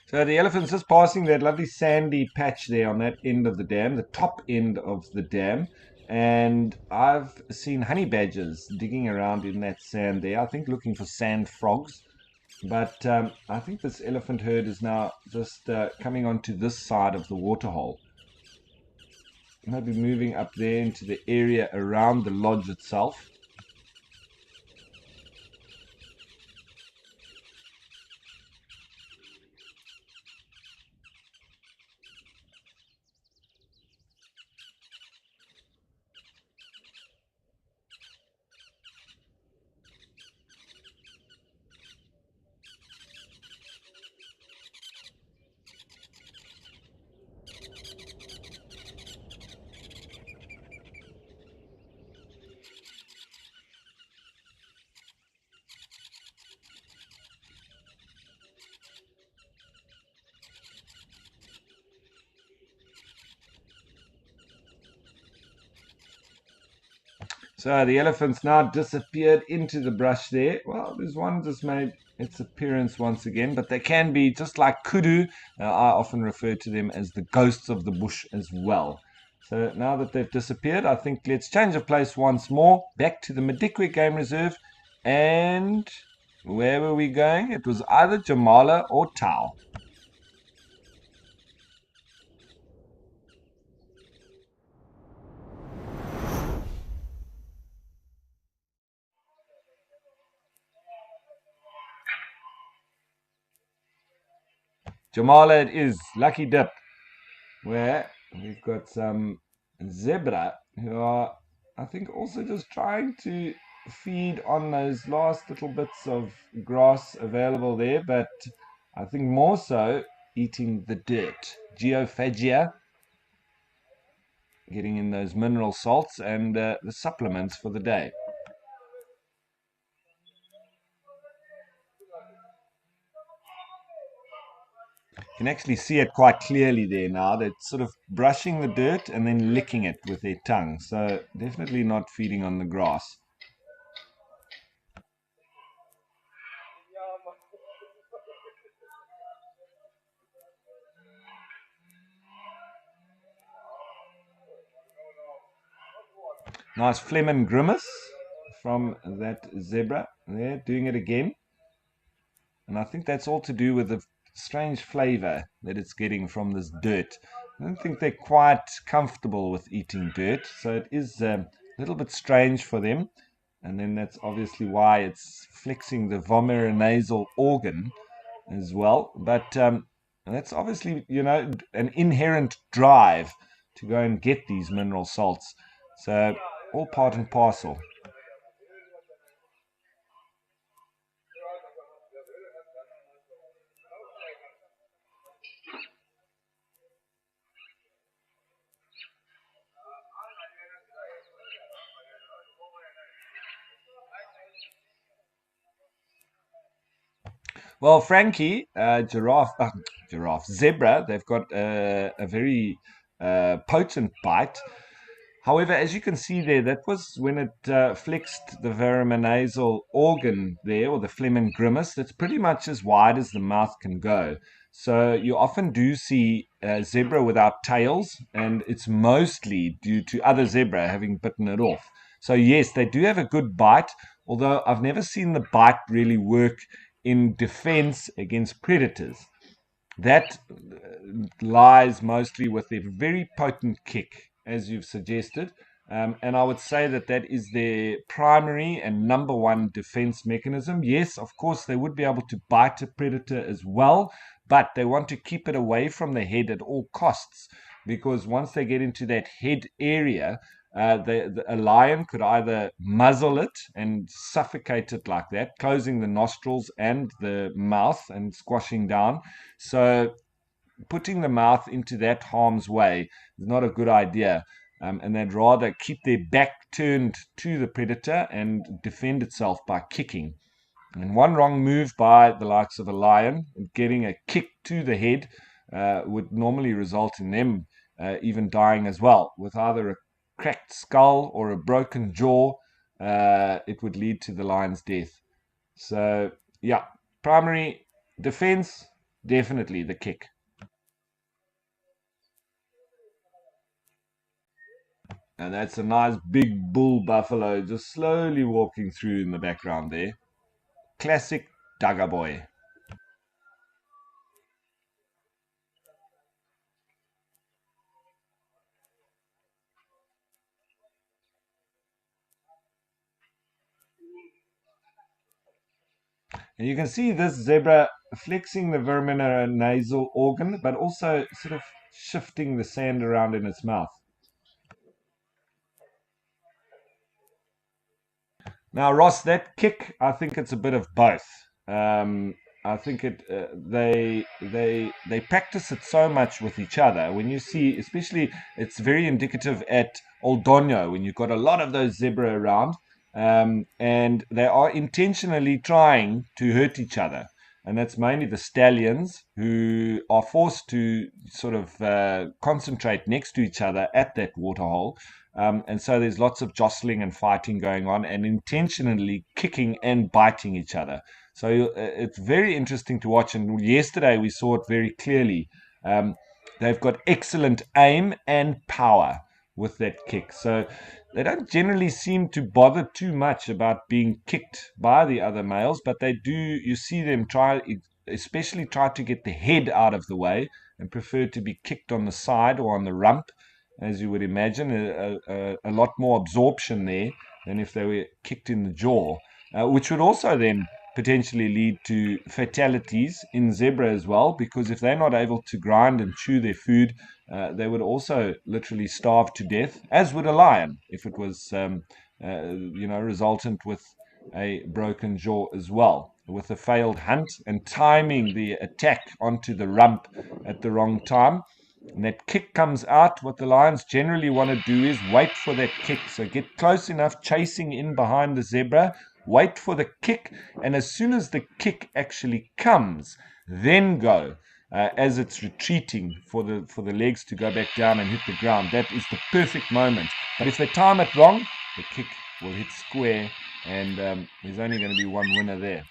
So the elephant's just passing that lovely sandy patch there on that end of the dam, the top end of the dam. And I've seen honey badgers digging around in that sand there, I think looking for sand frogs. But I think this elephant herd is now just coming onto this side of the waterhole. Maybe moving up there into the area around the lodge itself. So the elephant's now disappeared into the brush there. Well, there's one just made its appearance once again, but they can be just like kudu. I often refer to them as the ghosts of the bush as well. So now that they've disappeared, I think let's change of place once more, back to the Madikwe Game Reserve. And where were we going? It was either Jamala or Tau. Jamala it is, Lucky Dip, where we've got some zebra who are, I think, also just trying to feed on those last little bits of grass available there, but I think more so eating the dirt. Geophagia, getting in those mineral salts and the supplements for the day. You can actually see it quite clearly there now. They're sort of brushing the dirt and then licking it with their tongue. So definitely not feeding on the grass. Nice phlegm and grimace from that zebra there, doing it again. And I think that's all to do with the strange flavor that it's getting from this dirt. I don't think they're quite comfortable with eating dirt, so it is a little bit strange for them. And then that's obviously why it's flexing the vomeronasal organ as well. But that's obviously, an inherent drive to go and get these mineral salts. So all part and parcel. Well, Frankie, zebra, they've got a very potent bite. However, as you can see there, that was when it flexed the verumonasal organ there, or the phlegm and grimace. That's pretty much as wide as the mouth can go. So you often do see zebra without tails, and it's mostly due to other zebra having bitten it off. So yes, they do have a good bite, although I've never seen the bite really work in defense against predators. That lies mostly with their very potent kick, as you've suggested. And I would say that that is their primary and number one defense mechanism. Yes, of course, they would be able to bite a predator as well, but they want to keep it away from the head at all costs, because once they get into that head area, a lion could either muzzle it and suffocate it like that, closing the nostrils and the mouth and squashing down. So putting the mouth into that harm's way is not a good idea. And they'd rather keep their back turned to the predator and defend itself by kicking. And one wrong move by the likes of a lion, getting a kick to the head, would normally result in them even dying as well, with either a cracked skull or a broken jaw. It would lead to the lion's death. So, yeah, primary defense, definitely the kick. And that's a nice big bull buffalo just slowly walking through in the background there. Classic Dagga boy. And you can see this zebra flexing the nasal organ, but also sort of shifting the sand around in its mouth. Now, Ross, that kick, I think it's a bit of both. I think they practice it so much with each other. When you see, especially, it's very indicative at Old Donyo when you've got a lot of those zebra around, and they are intentionally trying to hurt each other. And that's mainly the stallions who are forced to sort of concentrate next to each other at that waterhole. And so there's lots of jostling and fighting going on, and intentionally kicking and biting each other. So it's very interesting to watch. And yesterday we saw it very clearly. They've got excellent aim and power with that kick. So they don't generally seem to bother too much about being kicked by the other males, but they do. You see them especially try to get the head out of the way, and prefer to be kicked on the side or on the rump, as you would imagine. A lot more absorption there than if they were kicked in the jaw, which would also then potentially lead to fatalities in zebra as well, because if they're not able to grind and chew their food, they would also literally starve to death, as would a lion if it was, resultant with a broken jaw as well, with a failed hunt and timing the attack onto the rump at the wrong time. And that kick comes out, what the lions generally want to do is wait for that kick. So get close enough, chasing in behind the zebra, wait for the kick, and as soon as the kick actually comes, then go. As it's retreating for the legs to go back down and hit the ground. That is the perfect moment. But if they time it wrong, the kick will hit square, and there's only going to be one winner there.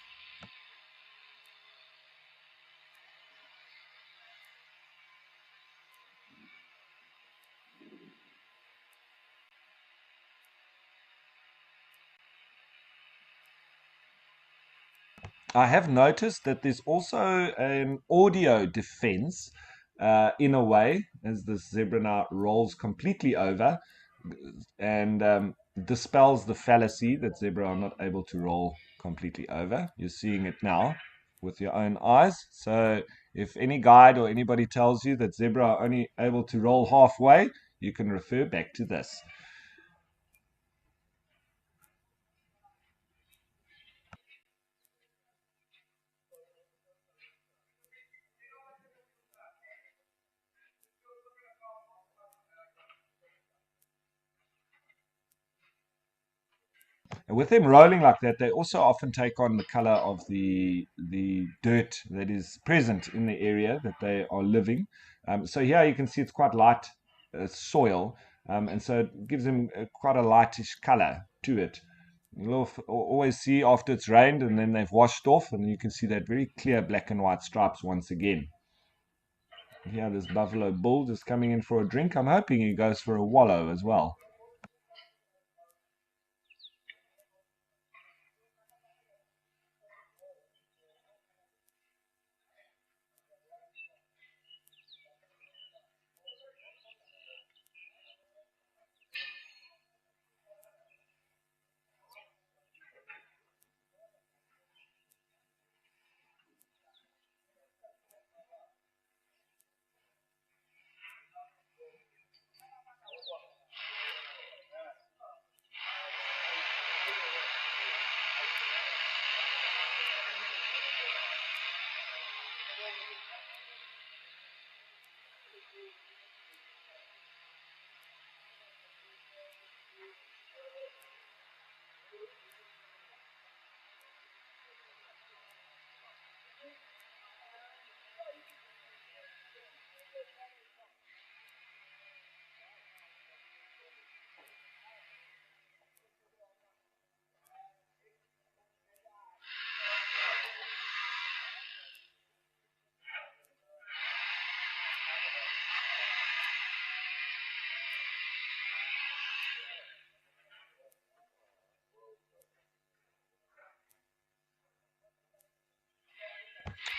I have noticed that there's also an audio defense, in a way, as this zebra now rolls completely over and dispels the fallacy that zebra are not able to roll completely over. You're seeing it now with your own eyes. So if any guide or anybody tells you that zebra are only able to roll halfway, you can refer back to this. And with them rolling like that, they also often take on the color of the dirt that is present in the area that they are living. So here you can see it's quite light soil, and so it gives them quite a lightish color to it. You'll always see after it's rained and then they've washed off, and you can see that very clear black and white stripes once again. Here, this buffalo bull just coming in for a drink. I'm hoping he goes for a wallow as well.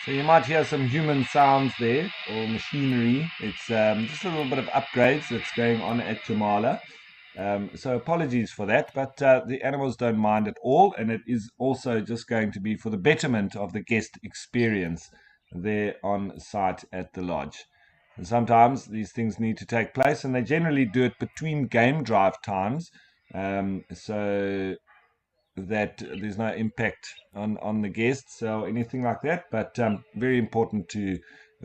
So you might hear some human sounds there or machinery. It's just a little bit of upgrades that's going on at Jamala. So apologies for that, but the animals don't mind at all, and it is also just going to be for the betterment of the guest experience there on site at the lodge. And sometimes these things need to take place, and they generally do it between game drive times, so that there's no impact on the guests or anything like that. But very important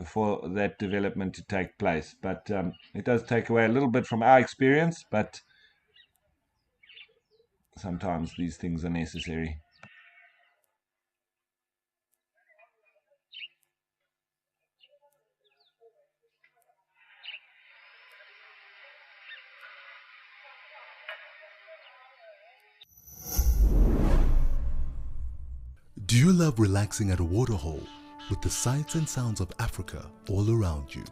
for that development to take place. But it does take away a little bit from our experience, but sometimes these things are necessary. Do you love relaxing at a waterhole with the sights and sounds of Africa all around you?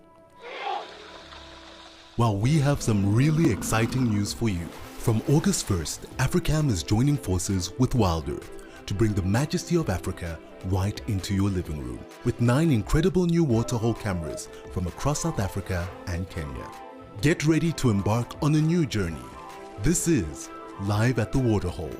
Well, we have some really exciting news for you. From August 1st, Africam is joining forces with WildEarth to bring the majesty of Africa right into your living room with 9 incredible new waterhole cameras from across South Africa and Kenya. Get ready to embark on a new journey. This is Live at the Waterhole.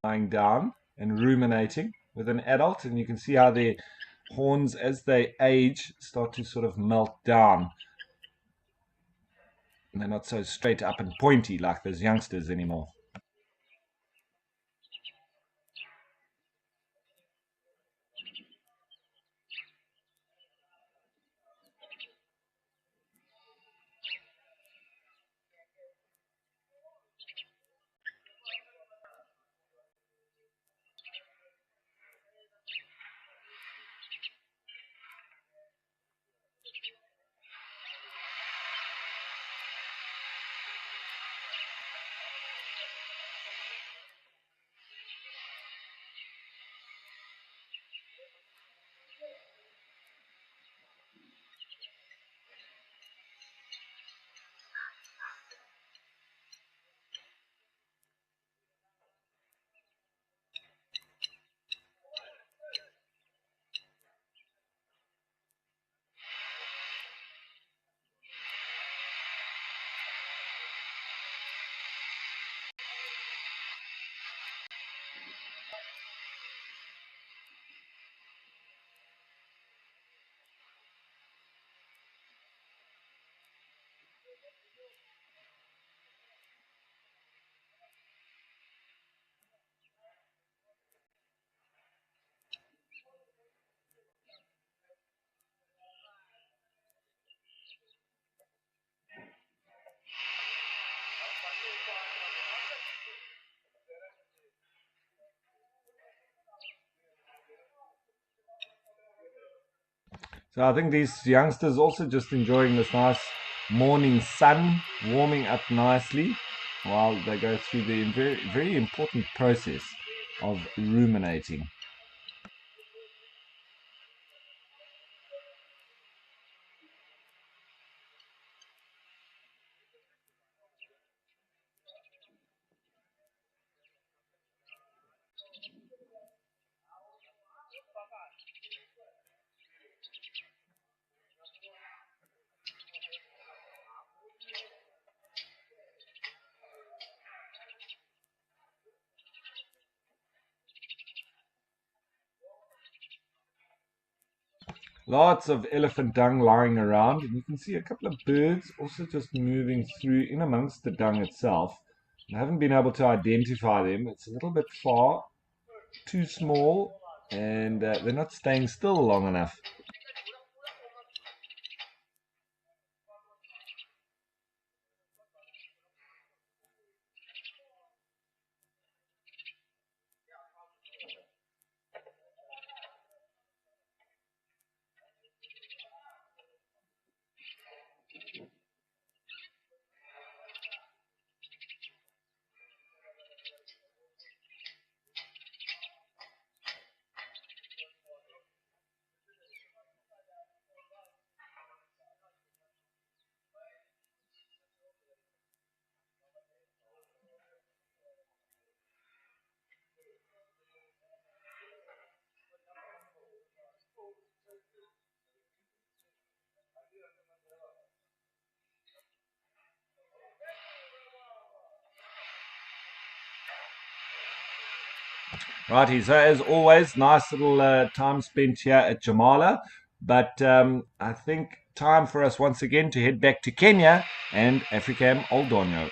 Lying down and ruminating with an adult, and you can see how their horns, as they age, start to sort of melt down. And they're not so straight up and pointy like those youngsters anymore. So I think these youngsters also just enjoying this nice morning sun, warming up nicely while they go through the very, very important process of ruminating. Lots of elephant dung lying around, and you can see a couple of birds also just moving through in amongst the dung itself. I haven't been able to identify them. It's a little bit far, too small, and they're not staying still long enough. Righty, so as always, nice little time spent here at Jamala. But I think time for us once again to head back to Kenya and Africam Old Donyo.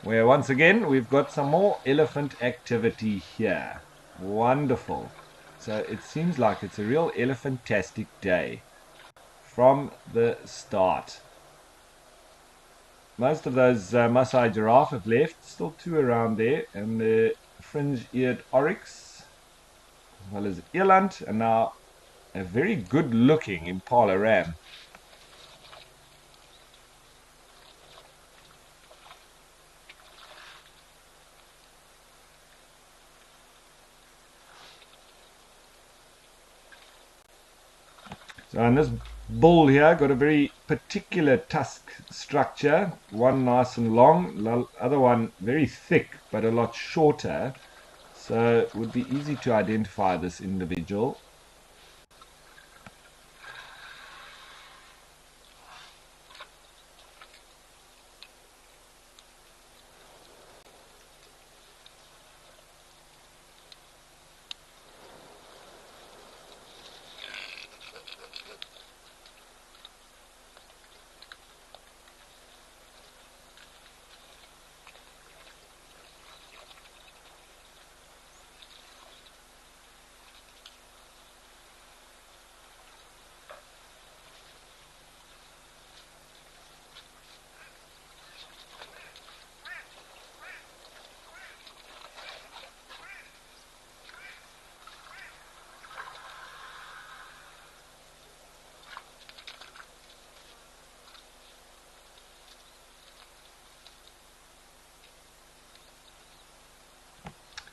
Where once again we've got some more elephant activity here. Wonderful. So it seems like it's a real elephantastic day from the start. Most of those Maasai giraffe have left, still two around there, and the fringe-eared oryx, as well as eland, and now a very good-looking impala ram. So, and this bull here got a very particular tusk structure, one nice and long, the other one very thick but a lot shorter, so it would be easy to identify this individual.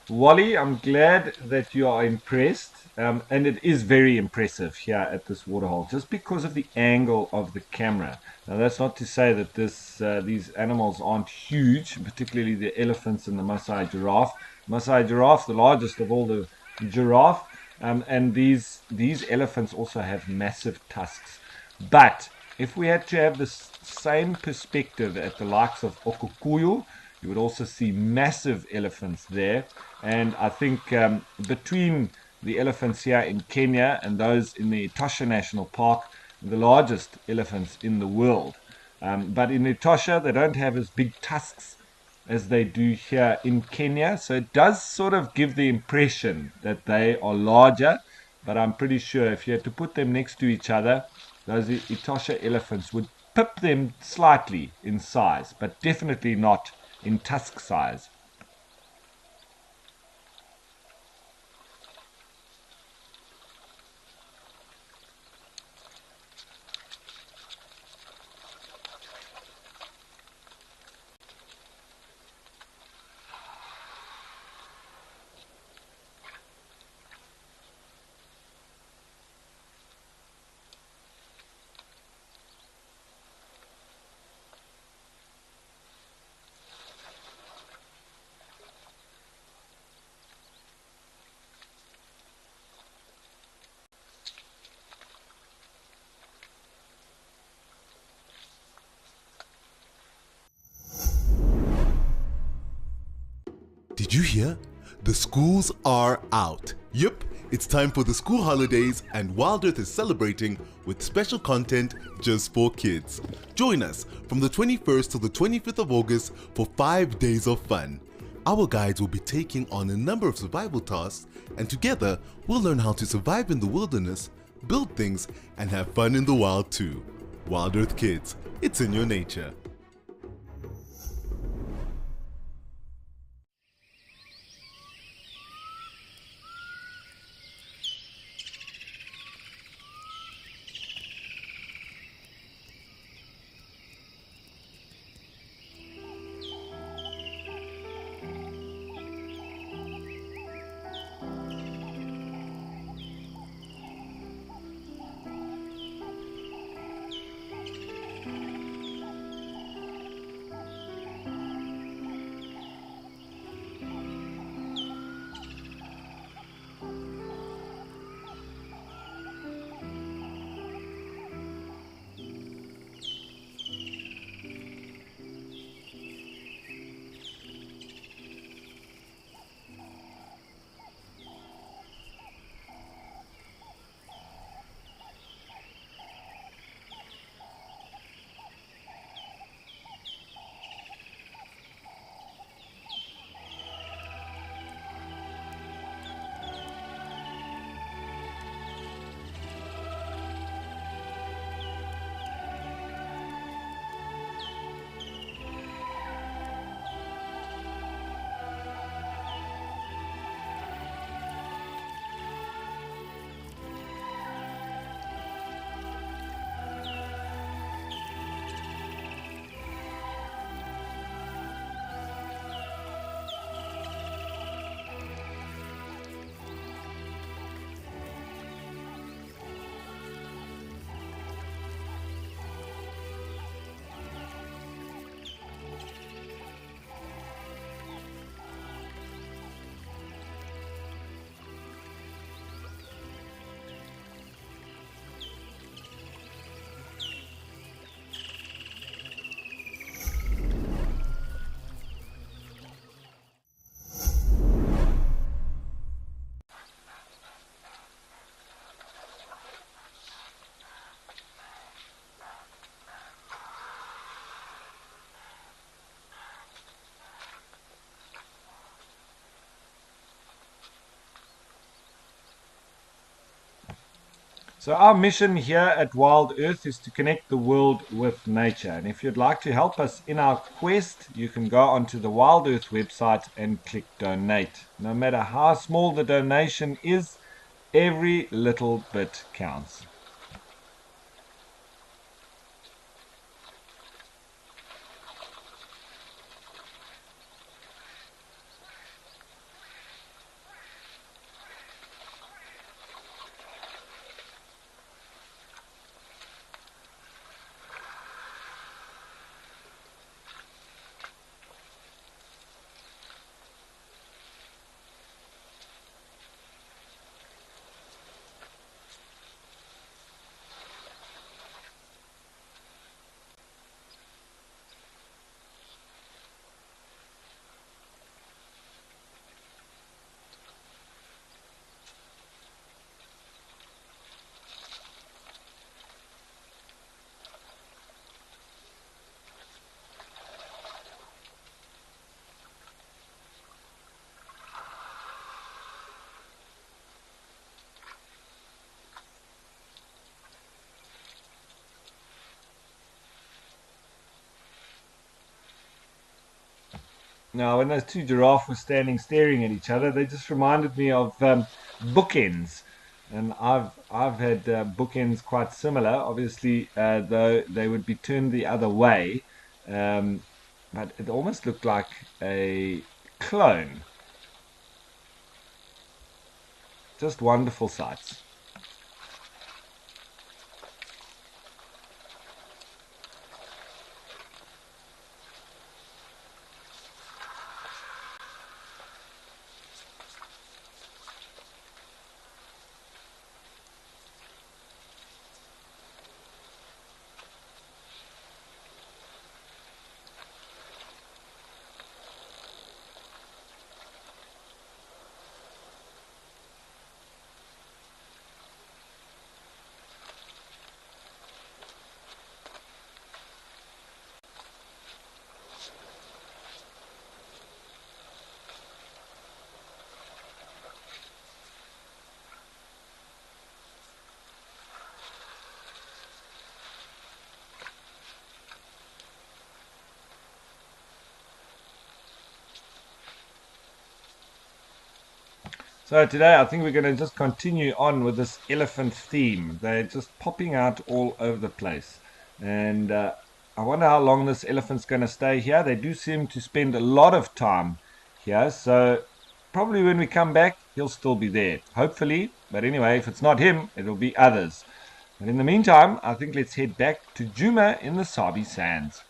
Wally, I'm glad that you are impressed, and it is very impressive here at this waterhole, just because of the angle of the camera. Now, that's not to say that these animals aren't huge, particularly the elephants and the Maasai giraffe. Maasai giraffe, the largest of all the giraffe, and these elephants also have massive tusks. But if we had to have the same perspective at the likes of Okukuyu, you would also see massive elephants there. And I think between the elephants here in Kenya and those in the Etosha National Park, the largest elephants in the world. But in Etosha, they don't have as big tusks as they do here in Kenya. So it does sort of give the impression that they are larger, but I'm pretty sure if you had to put them next to each other, those Etosha elephants would pip them slightly in size, but definitely not in tusk size. Did you hear? The schools are out. Yep, it's time for the school holidays, and WildEarth is celebrating with special content just for kids. Join us from the 21st to the 25th of August for 5 days of fun. Our guides will be taking on a number of survival tasks, and together we'll learn how to survive in the wilderness, build things, and have fun in the wild too. WildEarth Kids, it's in your nature. So our mission here at Wild Earth is to connect the world with nature. And if you'd like to help us in our quest, you can go onto the Wild Earth website and click donate. No matter how small the donation is, every little bit counts. Now, when those two giraffes were standing staring at each other, they just reminded me of bookends. And I've had bookends quite similar. Obviously, though they would be turned the other way, um, but it almost looked like a clone. Just wonderful sights. So today I think we're going to just continue on with this elephant theme. They're just popping out all over the place. And I wonder how long this elephant's going to stay here. They do seem to spend a lot of time here. So probably when we come back, he'll still be there. Hopefully. But anyway, if it's not him, it'll be others. But in the meantime, I think let's head back to Juma in the Sabi Sands.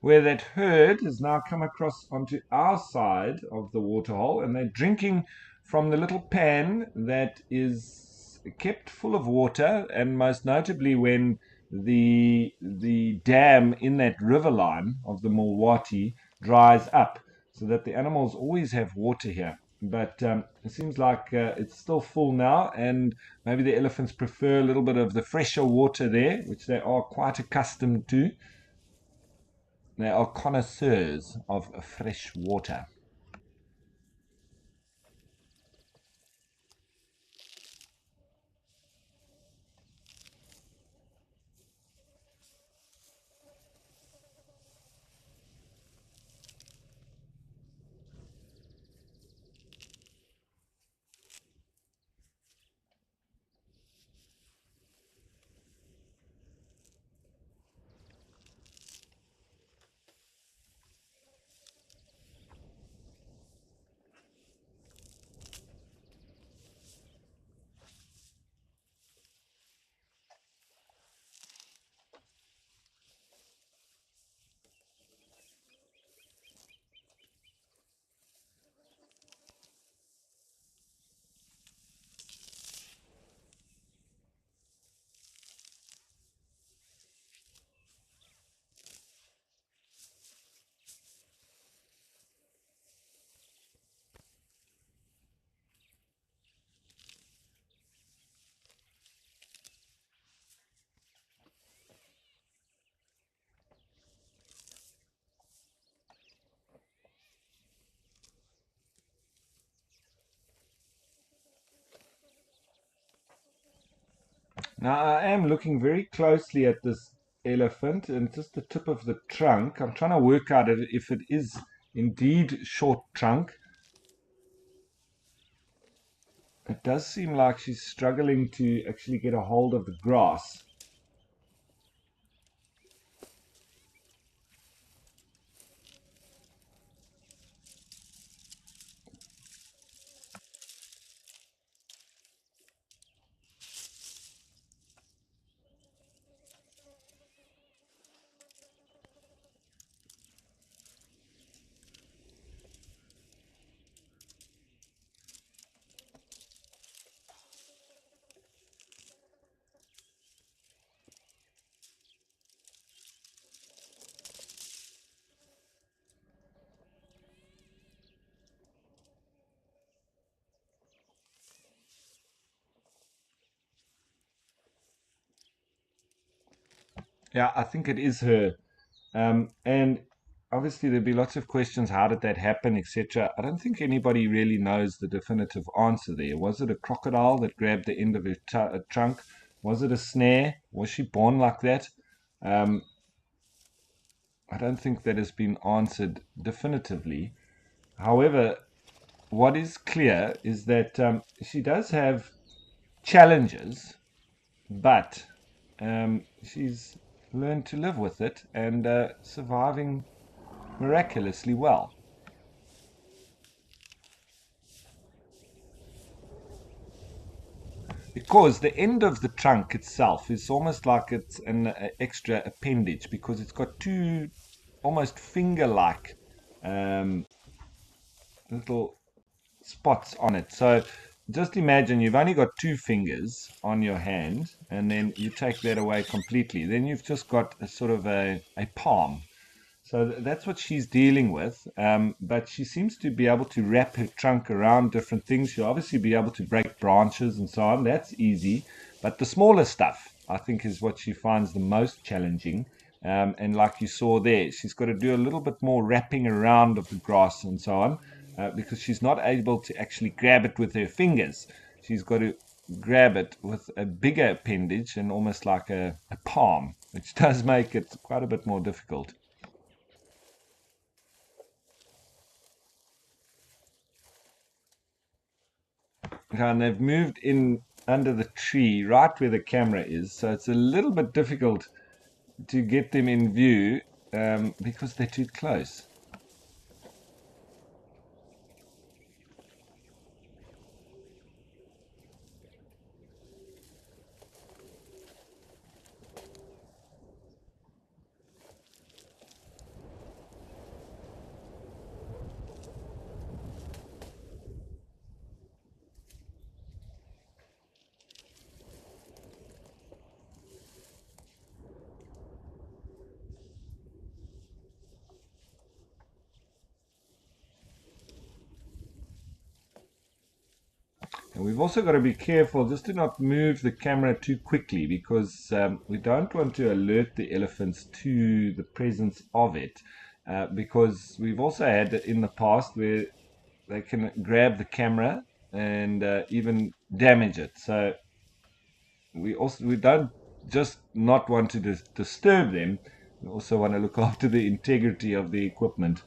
Where that herd has now come across onto our side of the waterhole, and they're drinking from the little pan that is kept full of water, and most notably when the dam in that river line of the Mulwati dries up, so that the animals always have water here. But it seems like it's still full now, and maybe the elephants prefer a little bit of the fresher water there, which they are quite accustomed to. They are connoisseurs of fresh water. Now, I am looking very closely at this elephant and just the tip of the trunk. I'm trying to work out if it is indeed short trunk. It does seem like she's struggling to actually get a hold of the grass. Yeah, I think it is her. And obviously there'd be lots of questions. How did that happen, etc. I don't think anybody really knows the definitive answer there. Was it a crocodile that grabbed the end of her trunk? Was it a snare? Was she born like that? Um, I don't think that has been answered definitively. However, what is clear is that she does have challenges, but she's learned to live with it and surviving miraculously well. Because the end of the trunk itself is almost like it's an extra appendage, because it's got two almost finger-like little spots on it. So just imagine you've only got two fingers on your hand, and then you take that away completely. Then you've just got a sort of a palm. So that's what she's dealing with. But she seems to be able to wrap her trunk around different things. She'll obviously be able to break branches and so on. That's easy. But the smaller stuff, I think, is what she finds the most challenging. And like you saw there, she's got to do a little bit more wrapping around of the grass and so on, because she's not able to actually grab it with her fingers. She's got to grab it with a bigger appendage and almost like a palm, which does make it quite a bit more difficult. And they've moved in under the tree right where the camera is, so it's a little bit difficult to get them in view because they're too close. And we've also got to be careful just to not move the camera too quickly, because we don't want to alert the elephants to the presence of it, because we've also had it in the past where they can grab the camera and even damage it. So we don't just not want to disturb them. We also want to look after the integrity of the equipment.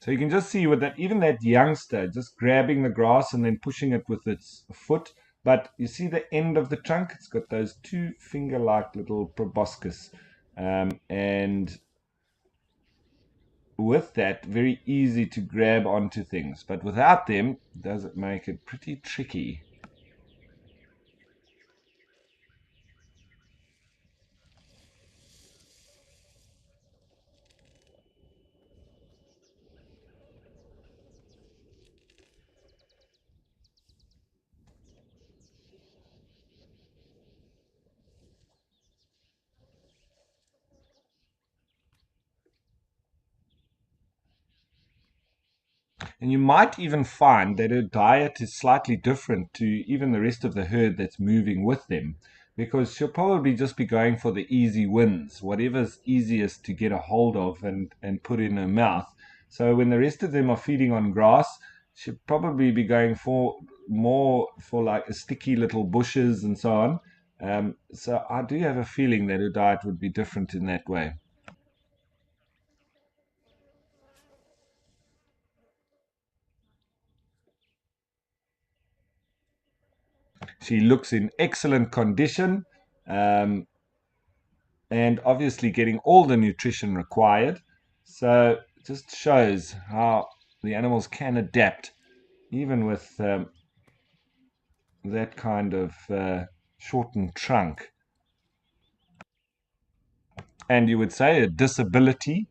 So you can just see with that, even that youngster just grabbing the grass and then pushing it with its foot. But you see the end of the trunk, it's got those two finger-like little proboscis. And with that, very easy to grab onto things. But without them, does it make it pretty tricky. And you might even find that her diet is slightly different to even the rest of the herd that's moving with them, because she'll probably just be going for the easy wins, whatever's easiest to get a hold of and put in her mouth. So when the rest of them are feeding on grass, she'll probably be going for more for like sticky little bushes and so on. So I do have a feeling that her diet would be different in that way. She looks in excellent condition, um, and obviously getting all the nutrition required. So it just shows how the animals can adapt even with that kind of shortened trunk. And you would say a disability,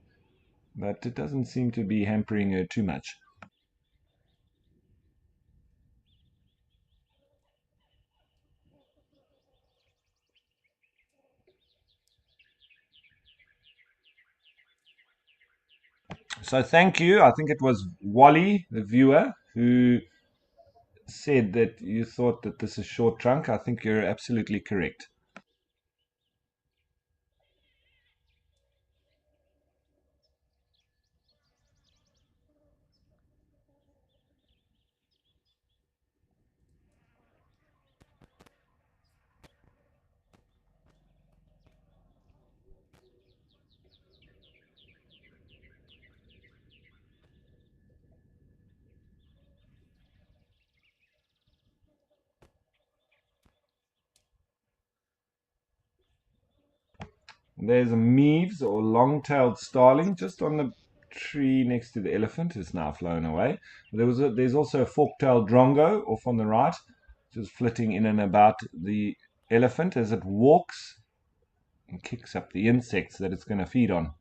but it doesn't seem to be hampering her too much. So thank you. I think it was Wally, the viewer, who said that you thought that this is short trunk. I think you're absolutely correct. There's a Meaves or long-tailed starling just on the tree next to the elephant. It's now flown away. There's also a fork-tailed drongo off on the right, just flitting in and about the elephant as it walks and kicks up the insects that it's going to feed on.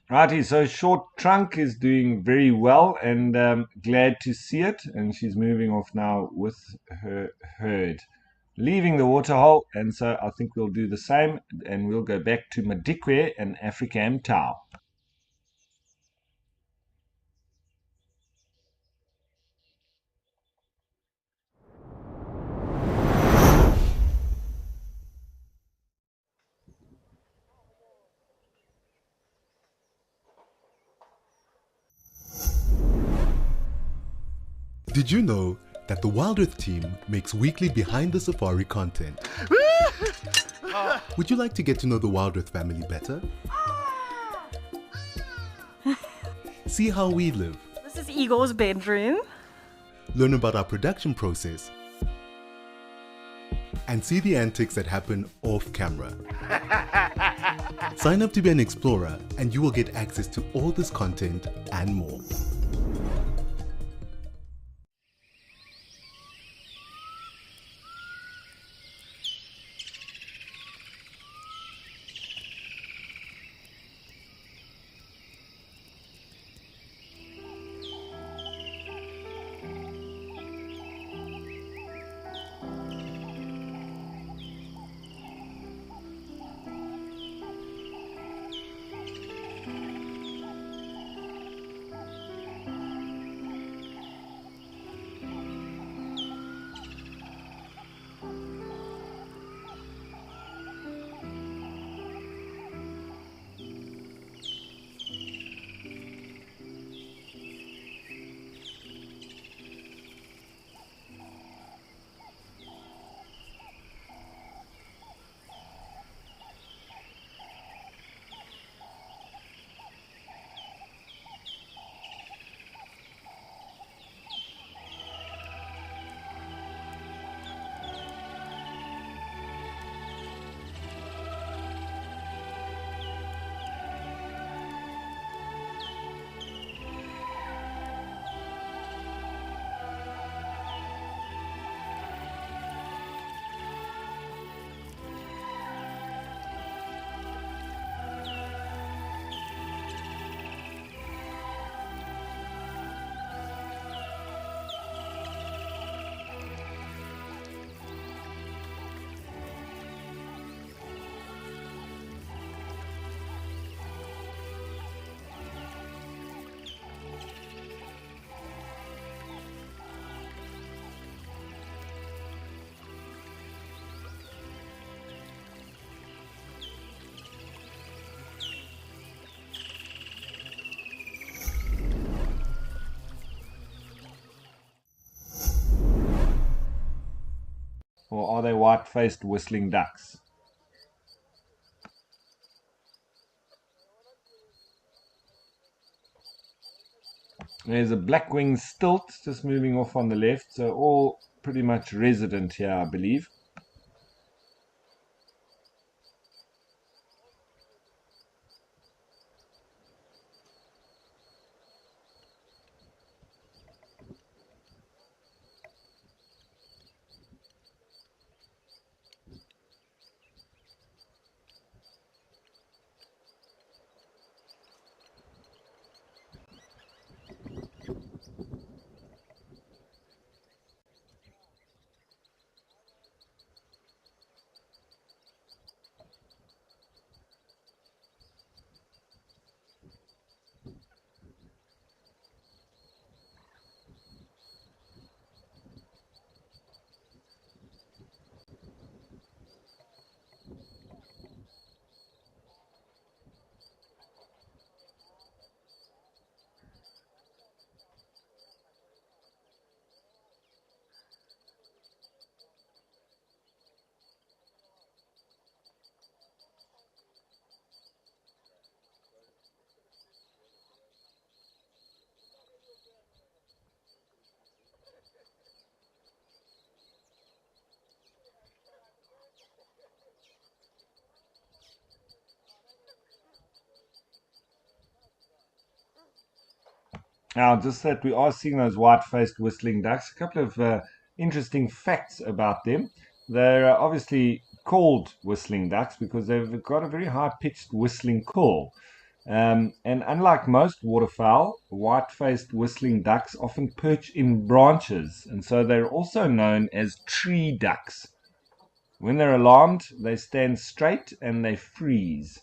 Righty, so Short Trunk is doing very well and glad to see it. And she's moving off now with her herd, leaving the waterhole. And so I think we'll do the same and we'll go back to Madikwe and Africam Tau. Did you know that the WildEarth team makes weekly behind the safari content? Would you like to get to know the WildEarth family better? See how we live. This is Igor's bedroom. Learn about our production process. And see the antics that happen off camera. Sign up to be an explorer and you will get access to all this content and more. Or are they white-faced whistling ducks? There's a black-winged stilt just moving off on the left, so all pretty much resident here, I believe. Now, just that we are seeing those white-faced whistling ducks, a couple of interesting facts about them. They're obviously called whistling ducks because they've got a very high-pitched whistling call. And unlike most waterfowl, white-faced whistling ducks often perch in branches, and so they're also known as tree ducks. When they're alarmed, they stand straight and they freeze.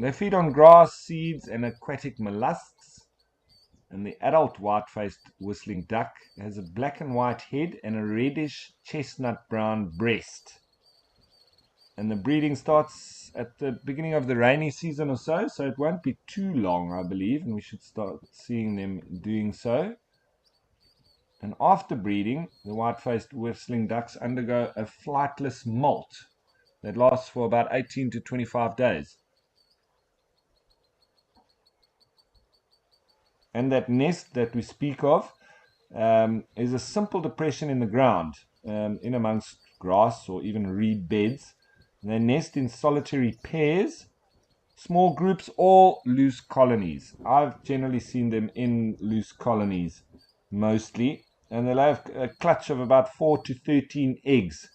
They feed on grass, seeds, and aquatic mollusks. And the adult white-faced whistling duck has a black and white head and a reddish chestnut-brown breast. And the breeding starts at the beginning of the rainy season or so it won't be too long, I believe, and we should start seeing them doing so. And after breeding, the white-faced whistling ducks undergo a flightless molt that lasts for about 18 to 25 days. And that nest that we speak of is a simple depression in the ground, in amongst grass or even reed beds. And they nest in solitary pairs, small groups, or loose colonies. I've generally seen them in loose colonies mostly, and they'll have a clutch of about 4 to 13 eggs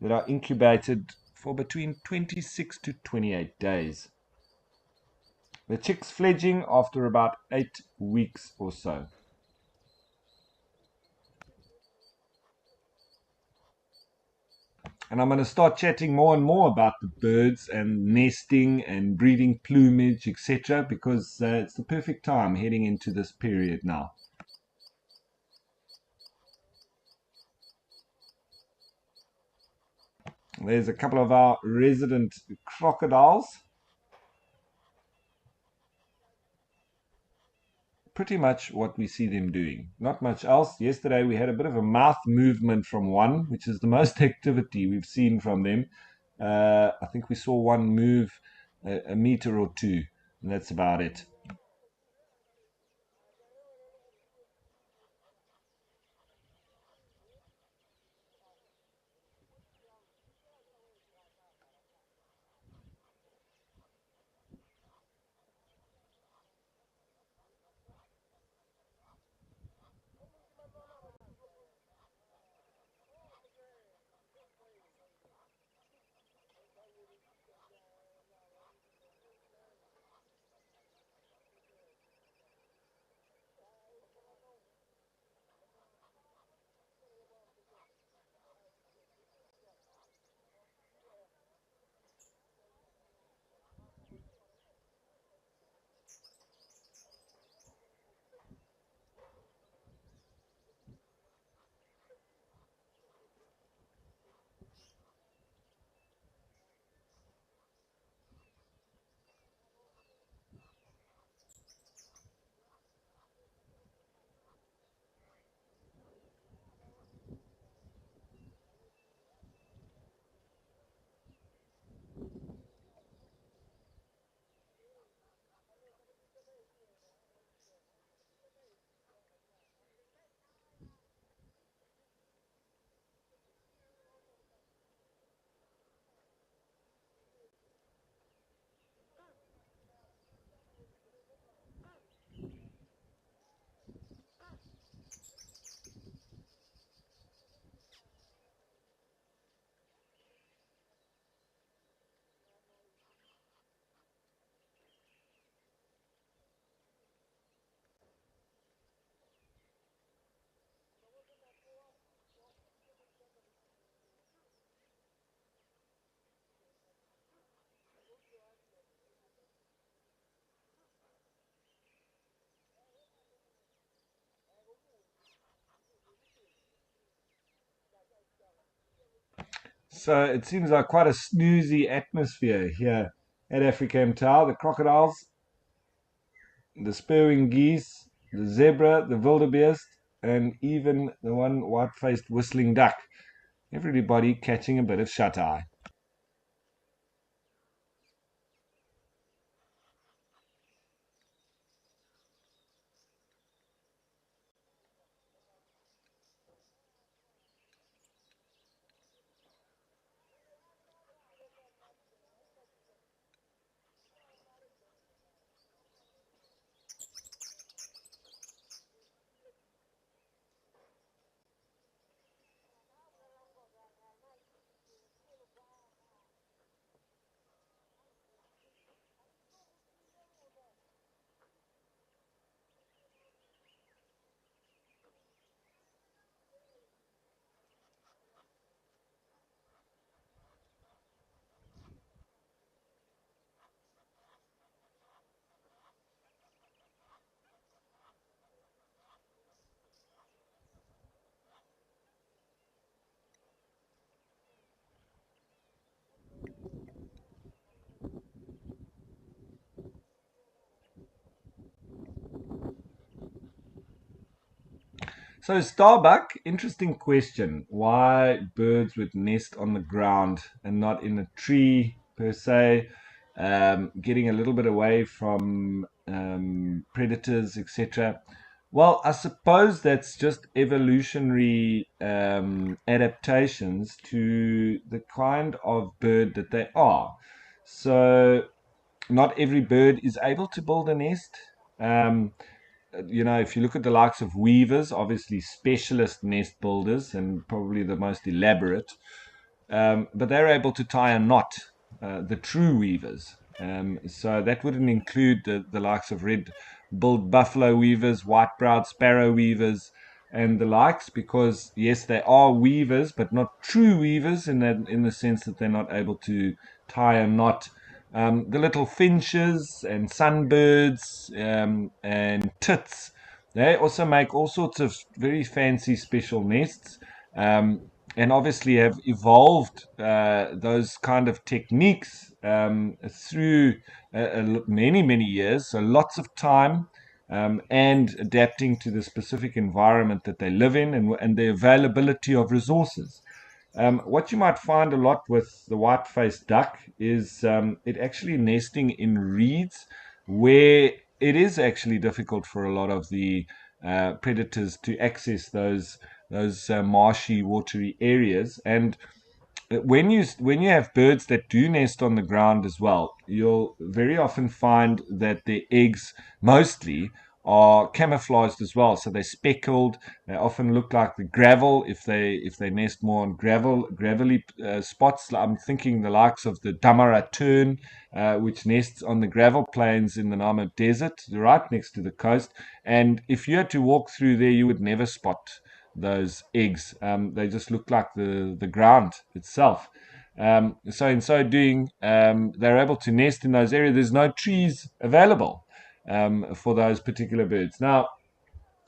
that are incubated for between 26 to 28 days. The chicks fledging after about 8 weeks or so. And I'm going to start chatting more and more about the birds and nesting and breeding plumage, etc., because it's the perfect time heading into this period now. There's a couple of our resident crocodiles. Pretty much what we see them doing. Not much else. Yesterday we had a bit of a mouth movement from one, which is the most activity we've seen from them. I think we saw one move a meter or two, and that's about it. So it seems like quite a snoozy atmosphere here at Africam Tower. The crocodiles, the spurwing geese, the zebra, the wildebeest, and even the one white-faced whistling duck. Everybody catching a bit of shut-eye. So, Starbuck, interesting question. Why birds would nest on the ground and not in a tree per se, getting a little bit away from predators, etc. Well, I suppose that's just evolutionary adaptations to the kind of bird that they are. So, not every bird is able to build a nest. Um, if you look at the likes of weavers, obviously specialist nest builders and probably the most elaborate, but they're able to tie a knot, the true weavers. So that wouldn't include the likes of red-billed buffalo weavers, white-browed sparrow weavers, and the likes, because yes, they are weavers, but not true weavers in the sense that they're not able to tie a knot. The little finches and sunbirds and tits, they also make all sorts of very fancy special nests. And obviously have evolved those kind of techniques through many, many years. So lots of time and adapting to the specific environment that they live in and the availability of resources. What you might find a lot with the white-faced duck is it actually nesting in reeds where it is actually difficult for a lot of the predators to access those marshy, watery areas. And when you have birds that do nest on the ground as well, you'll very often find that their eggs mostly are camouflaged as well. So they're speckled. They often look like the gravel if they nest more on gravelly spots. I'm thinking the likes of the Damara tern, which nests on the gravel plains in the Namib Desert, right next to the coast. And if you had to walk through there, you would never spot those eggs. They just look like the ground itself. So in so doing, they're able to nest in those areas. There's no trees available for those particular birds. Now,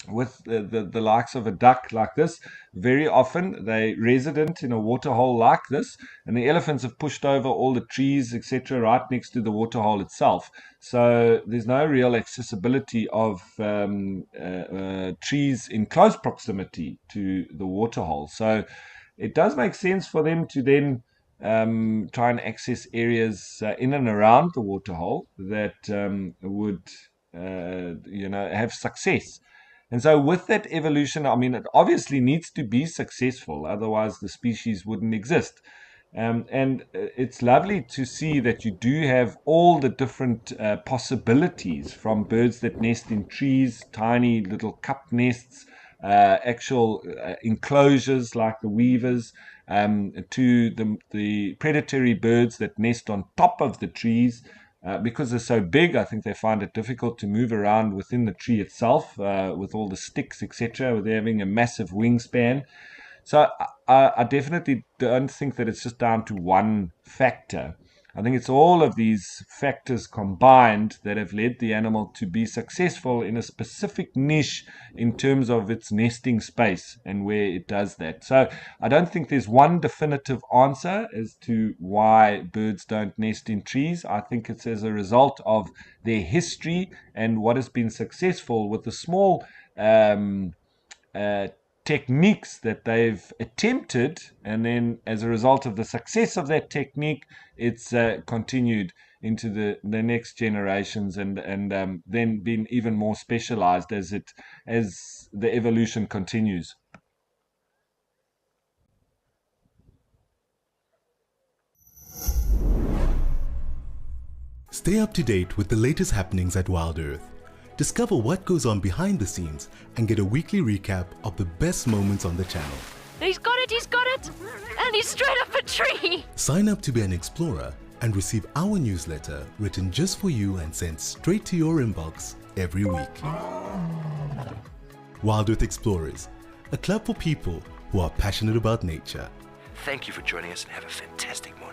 with the likes of a duck like this, very often they resident in a waterhole like this, and the elephants have pushed over all the trees, etc., right next to the waterhole itself. So there's no real accessibility of trees in close proximity to the waterhole. So it does make sense for them to then try and access areas in and around the waterhole that would have success. And so, with that evolution, I mean, it obviously needs to be successful, otherwise, the species wouldn't exist. And it's lovely to see that you do have all the different possibilities, from birds that nest in trees, tiny little cup nests, actual enclosures like the weavers, to the predatory birds that nest on top of the trees. Because they're so big, I think they find it difficult to move around within the tree itself with all the sticks, etc., with having a massive wingspan. So I definitely don't think that it's just down to one factor. I think it's all of these factors combined that have led the animal to be successful in a specific niche in terms of its nesting space and where it does that. So I don't think there's one definitive answer as to why birds don't nest in trees. I think it's as a result of their history and what has been successful with the small techniques that they've attempted, and then as a result of the success of that technique, it's continued into the next generations, and then been even more specialized as the evolution continues. Stay up to date with the latest happenings at WildEarth. Discover what goes on behind the scenes and get a weekly recap of the best moments on the channel. He's got it! And he's straight up a tree! Sign up to be an explorer and receive our newsletter written just for you and sent straight to your inbox every week. WildEarth Explorers, a club for people who are passionate about nature. Thank you for joining us and have a fantastic morning.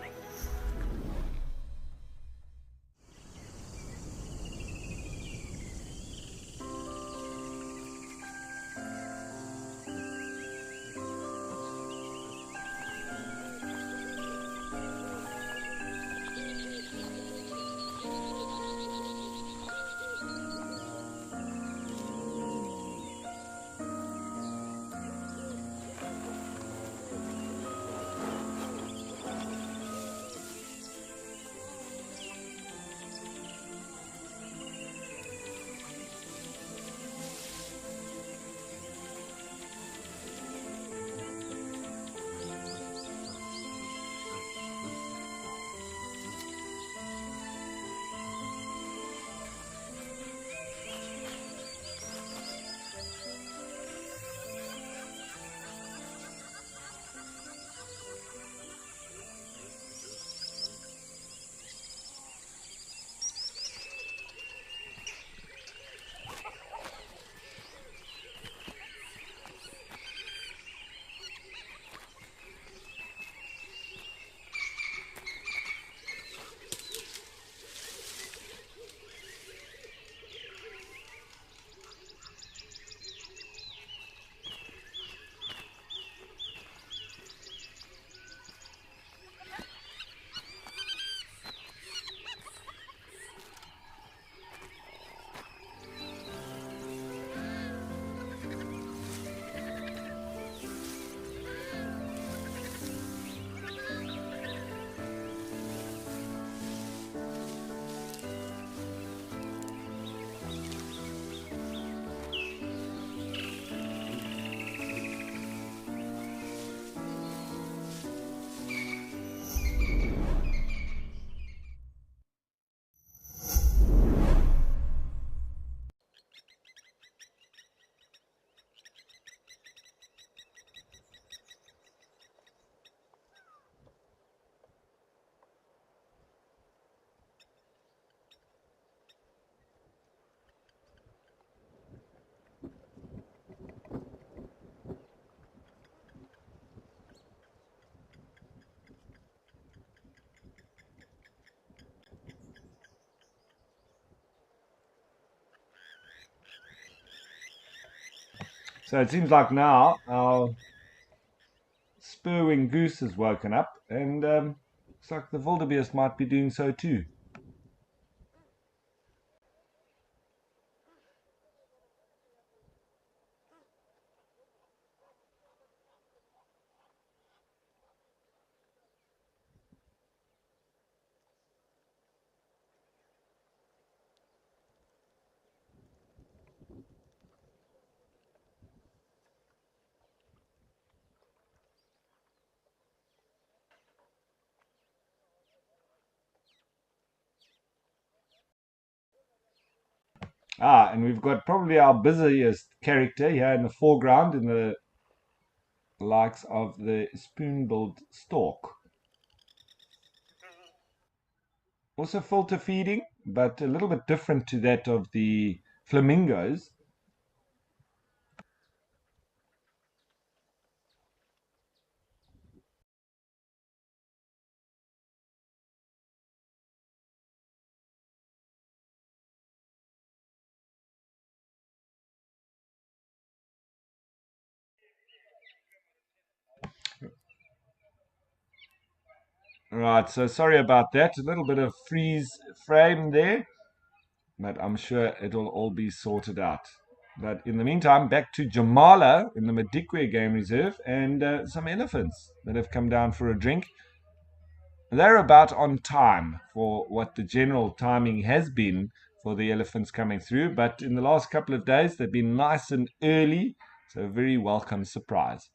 So it seems like now our spurwing goose has woken up, and looks like the wildebeest might be doing so too. And we've got probably our busiest character here in the foreground in the likes of the spoon-billed stork. Also filter feeding, but a little bit different to that of the flamingos. Right, so sorry about that. A little bit of freeze frame there, but I'm sure it'll all be sorted out. But in the meantime, back to Jamala in the Madikwe Game Reserve and some elephants that have come down for a drink. They're about on time for what the general timing has been for the elephants coming through, but in the last couple of days they've been nice and early, so a very welcome surprise.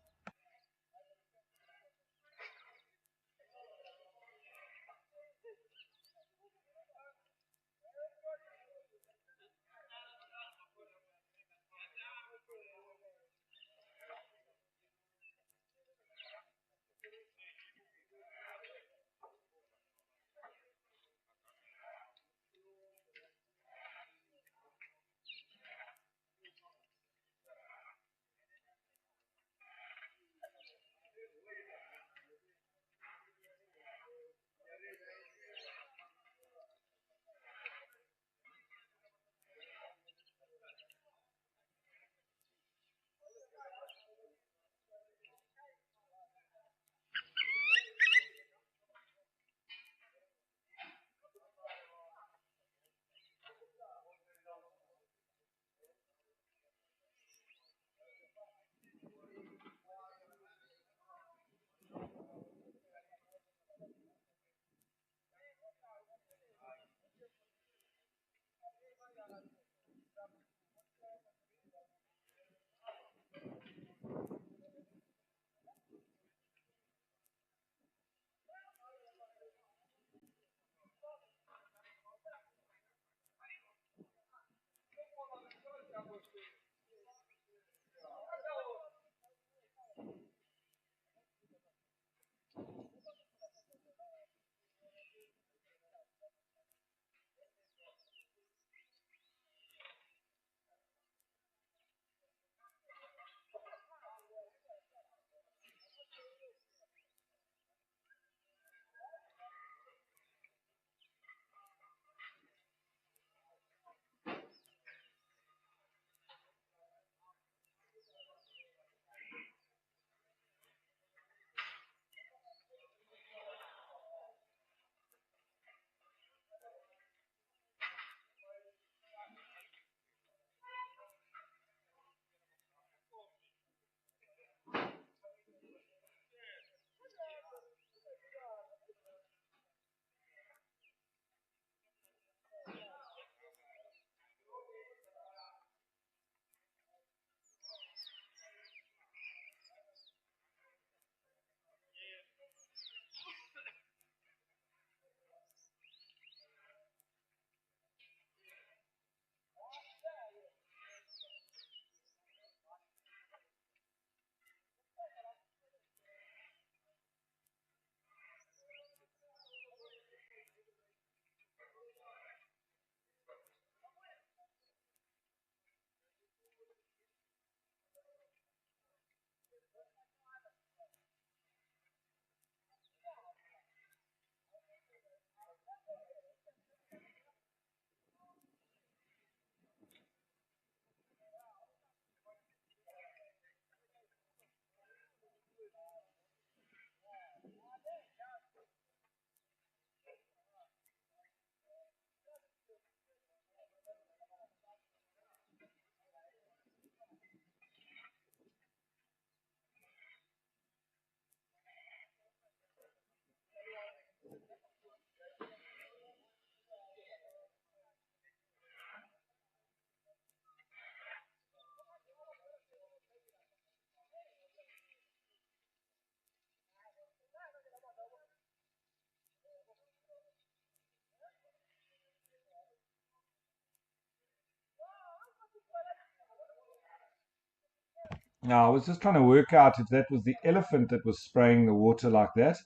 Now, I was just trying to work out if that was the elephant that was spraying the water like that.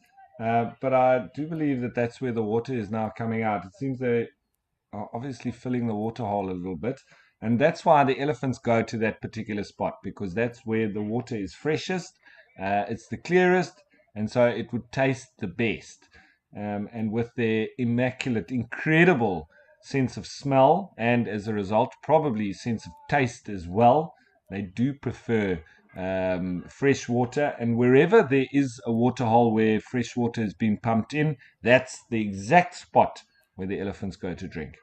But I do believe that that's where the water is now coming out. It seems they are obviously filling the water hole a little bit. And that's why the elephants go to that particular spot, because that's where the water is freshest, it's the clearest, and so it would taste the best. And with their immaculate, incredible sense of smell, and as a result, probably sense of taste as well, they do prefer fresh water. And wherever there is a water hole where fresh water has been pumped in, that's the exact spot where the elephants go to drink.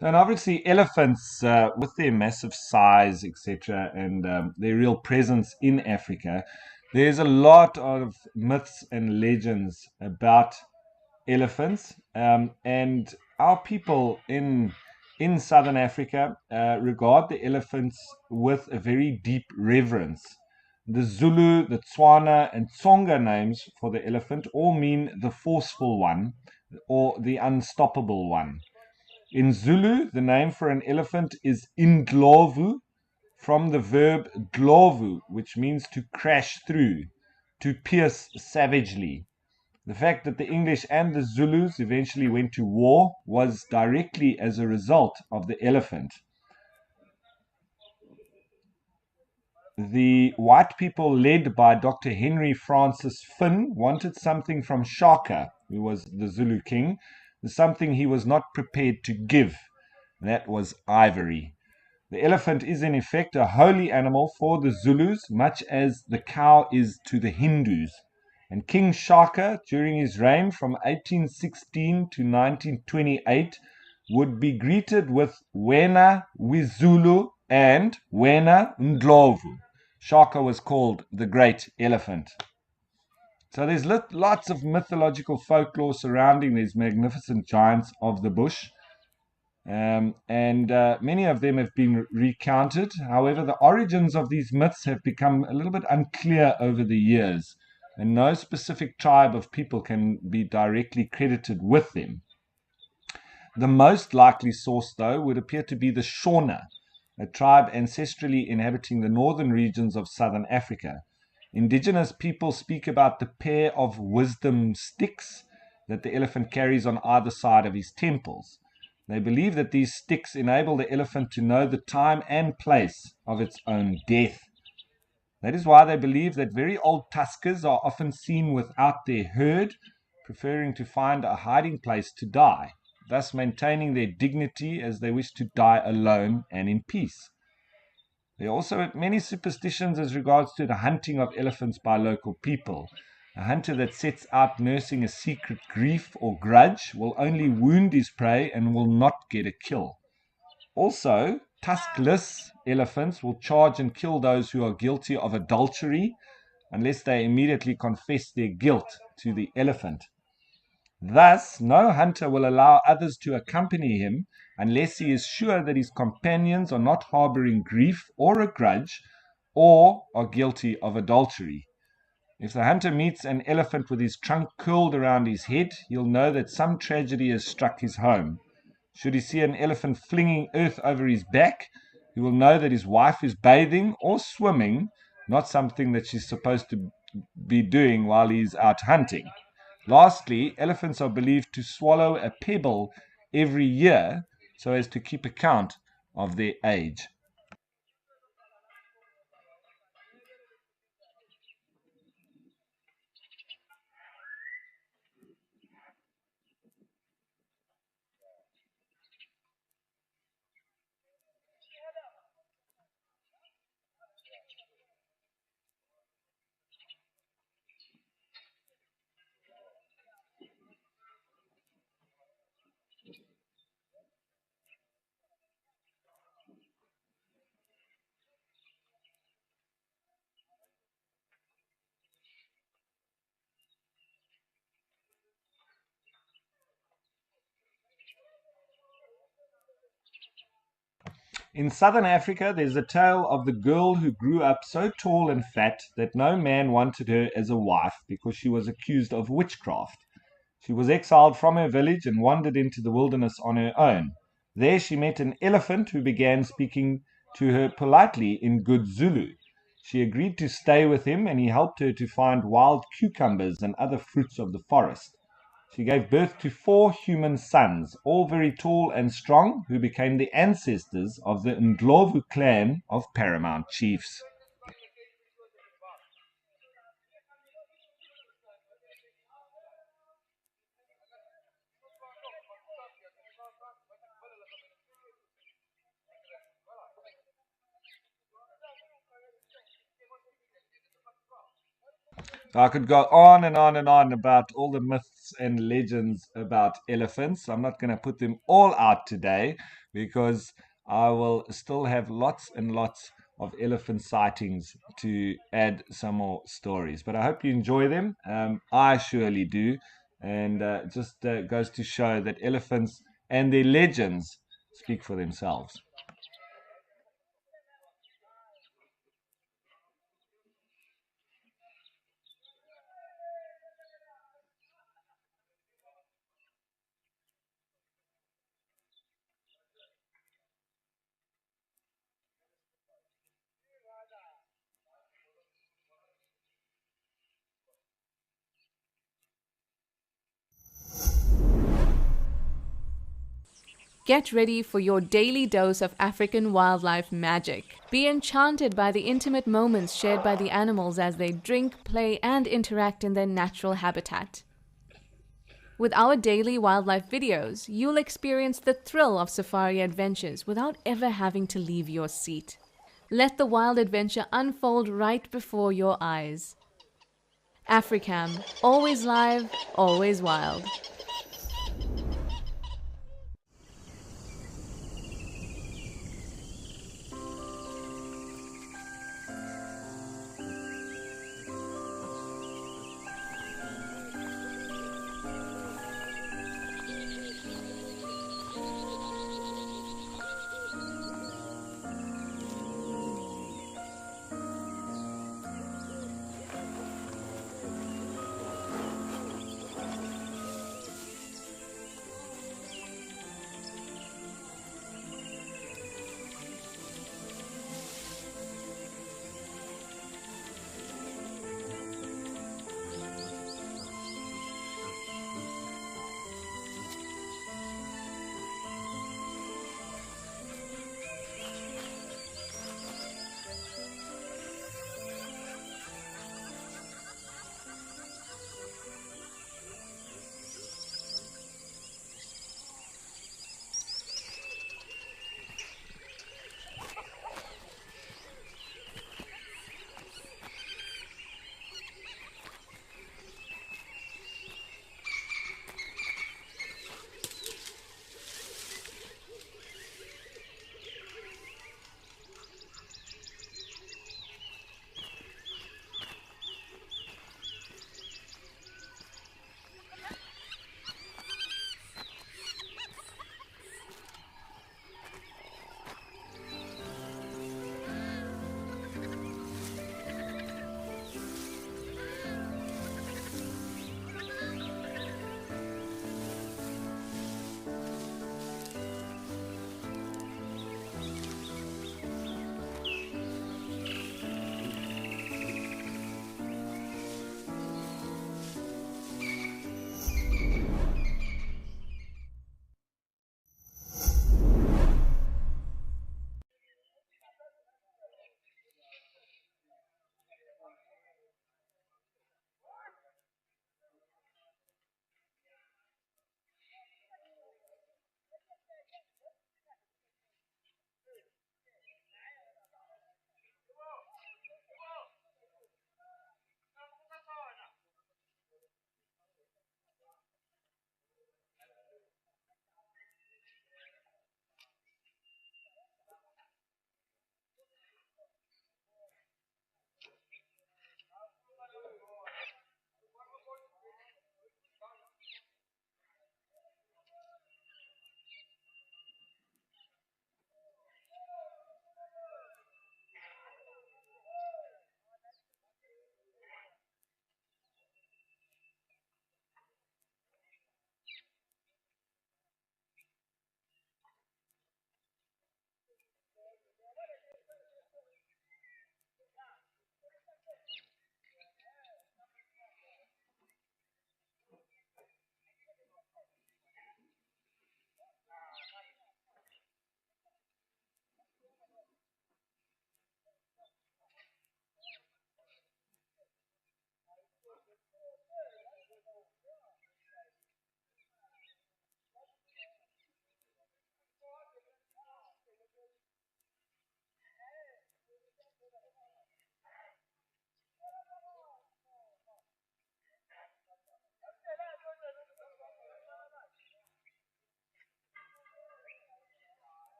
And obviously, elephants, with their massive size, etc., and their real presence in Africa, there's a lot of myths and legends about elephants. And our people in southern Africa regard the elephants with a very deep reverence. The Zulu, the Tswana, and Tsonga names for the elephant all mean the forceful one or the unstoppable one. In Zulu, the name for an elephant is indlovu, from the verb dlovu, which means to crash through, to pierce savagely. The fact that the English and the Zulus eventually went to war was directly as a result of the elephant. The white people, led by Dr. Henry Francis Finn, wanted something from Shaka, who was the Zulu king, something he was not prepared to give. That was ivory. The elephant is in effect a holy animal for the Zulus, much as the cow is to the Hindus. And King Shaka, during his reign from 1816 to 1928, would be greeted with Wena Wizulu and Wena Ndlovu. Shaka was called the Great Elephant. So there's lots of mythological folklore surrounding these magnificent giants of the bush. And many of them have been recounted. However, the origins of these myths have become a little bit unclear over the years, and no specific tribe of people can be directly credited with them. The most likely source, though, would appear to be the Shona, a tribe ancestrally inhabiting the northern regions of southern Africa. Indigenous people speak about the pair of wisdom sticks that the elephant carries on either side of his temples. They believe that these sticks enable the elephant to know the time and place of its own death. That is why they believe that very old tuskers are often seen without their herd, preferring to find a hiding place to die, thus maintaining their dignity as they wish to die alone and in peace. There are also many superstitions as regards to the hunting of elephants by local people. A hunter that sets out nursing a secret grief or grudge will only wound his prey and will not get a kill. Also, tuskless elephants will charge and kill those who are guilty of adultery unless they immediately confess their guilt to the elephant. Thus, no hunter will allow others to accompany him unless he is sure that his companions are not harboring grief or a grudge or are guilty of adultery. If the hunter meets an elephant with his trunk curled around his head, he'll know that some tragedy has struck his home. Should he see an elephant flinging earth over his back, he will know that his wife is bathing or swimming, not something that she's supposed to be doing while he's out hunting. Lastly, elephants are believed to swallow a pebble every year so as to keep account of their age. In southern Africa, there's a tale of the girl who grew up so tall and fat that no man wanted her as a wife because she was accused of witchcraft. She was exiled from her village and wandered into the wilderness on her own. There she met an elephant who began speaking to her politely in good Zulu. She agreed to stay with him, and he helped her to find wild cucumbers and other fruits of the forest. She gave birth to 4 human sons, all very tall and strong, who became the ancestors of the Ndlovu clan of paramount chiefs. I could go on and on and on about all the myths and legends about elephants. I'm not going to put them all out today because I will still have lots and lots of elephant sightings to add some more stories. But I hope you enjoy them. I surely do. And just goes to show that elephants and their legends speak for themselves. Get ready for your daily dose of African wildlife magic. Be enchanted by the intimate moments shared by the animals as they drink, play, and interact in their natural habitat. With our daily wildlife videos, you'll experience the thrill of safari adventures without ever having to leave your seat. Let the wild adventure unfold right before your eyes. Africam, always live, always wild.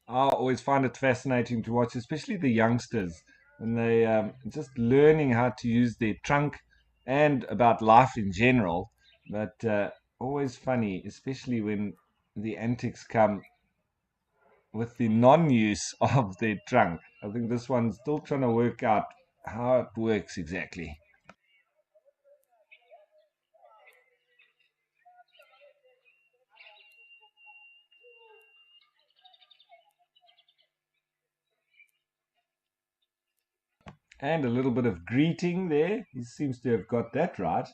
I always find it fascinating to watch, especially the youngsters, when they just learning how to use their trunk and about life in general. But always funny, especially when the antics come with the non-use of their trunk. I think this one's still trying to work out how it works exactly. And a little bit of greeting there. He seems to have got that right.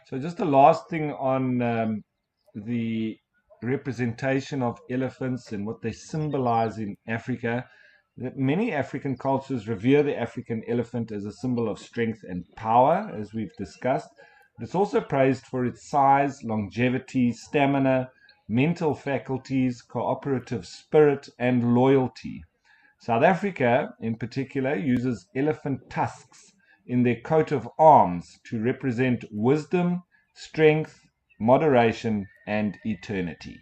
So, just the last thing on the representation of elephants and what they symbolize in Africa. That many African cultures revere the African elephant as a symbol of strength and power, as we've discussed. But it's also praised for its size, longevity, stamina, mental faculties, cooperative spirit, and loyalty. South Africa, in particular, uses elephant tusks in their coat of arms to represent wisdom, strength, moderation, and eternity.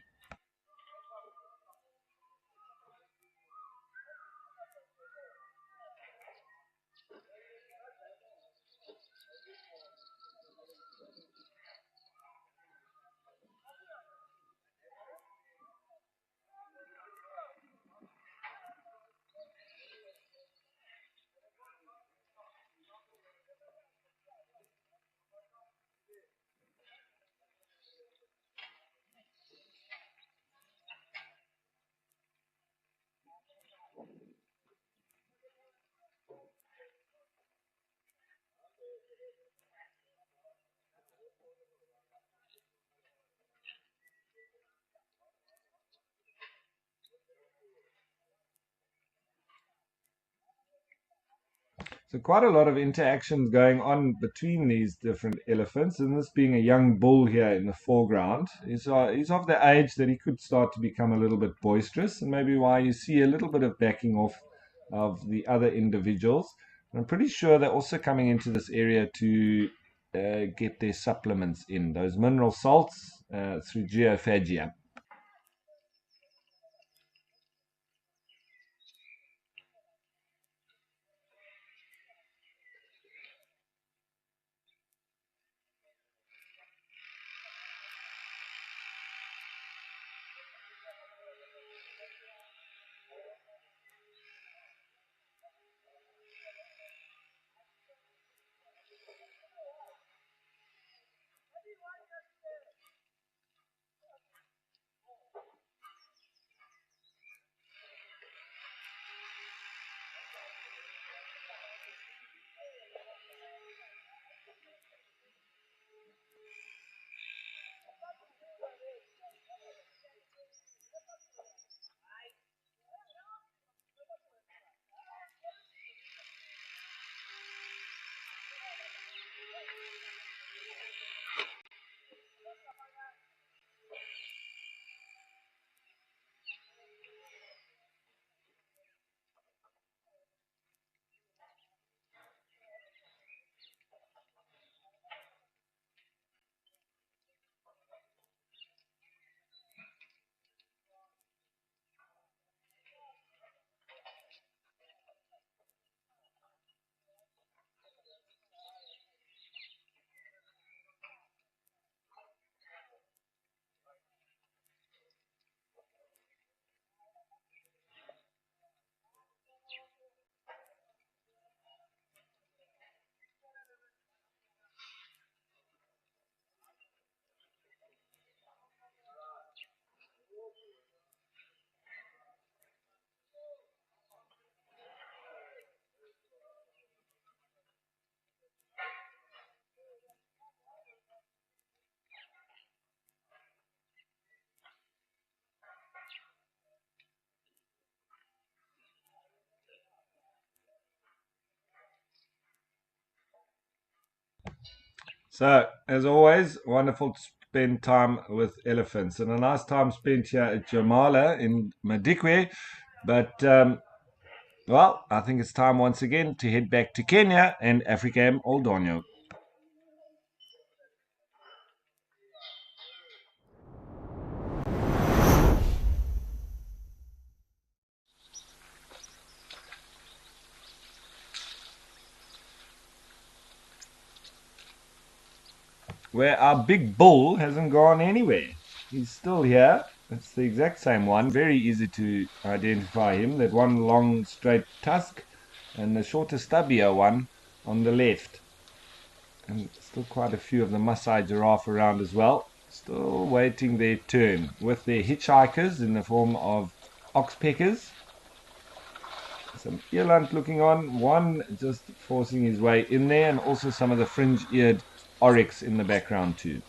So quite a lot of interactions going on between these different elephants, and this being a young bull here in the foreground, he's of the age that he could start to become a little bit boisterous, and maybe why you see a little bit of backing off of the other individuals. And I'm pretty sure they're also coming into this area to get their supplements in, those mineral salts through geophagia. So, as always, wonderful to spend time with elephants, and a nice time spent here at Jamala in Madikwe. But, well, I think it's time once again to head back to Kenya and Africam Old Donyo. Where our big bull hasn't gone anywhere. He's still here. It's the exact same one. Very easy to identify him. That one long straight tusk and the shorter stubbier one on the left. And still quite a few of the Maasai giraffe around as well. Still waiting their turn with their hitchhikers in the form of oxpeckers. Some eland looking on, one just forcing his way in there, and also some of the fringe-eared oryx in the background too.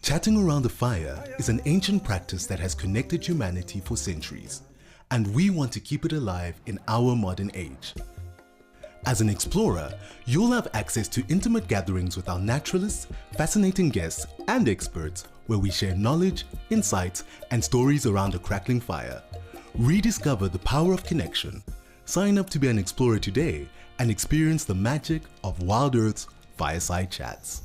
Chatting around a fire is an ancient practice that has connected humanity for centuries, and we want to keep it alive in our modern age. As an explorer, you'll have access to intimate gatherings with our naturalists, fascinating guests, and experts where we share knowledge, insights, and stories around a crackling fire. Rediscover the power of connection. Sign up to be an explorer today and experience the magic of WildEarth's Fireside Chats.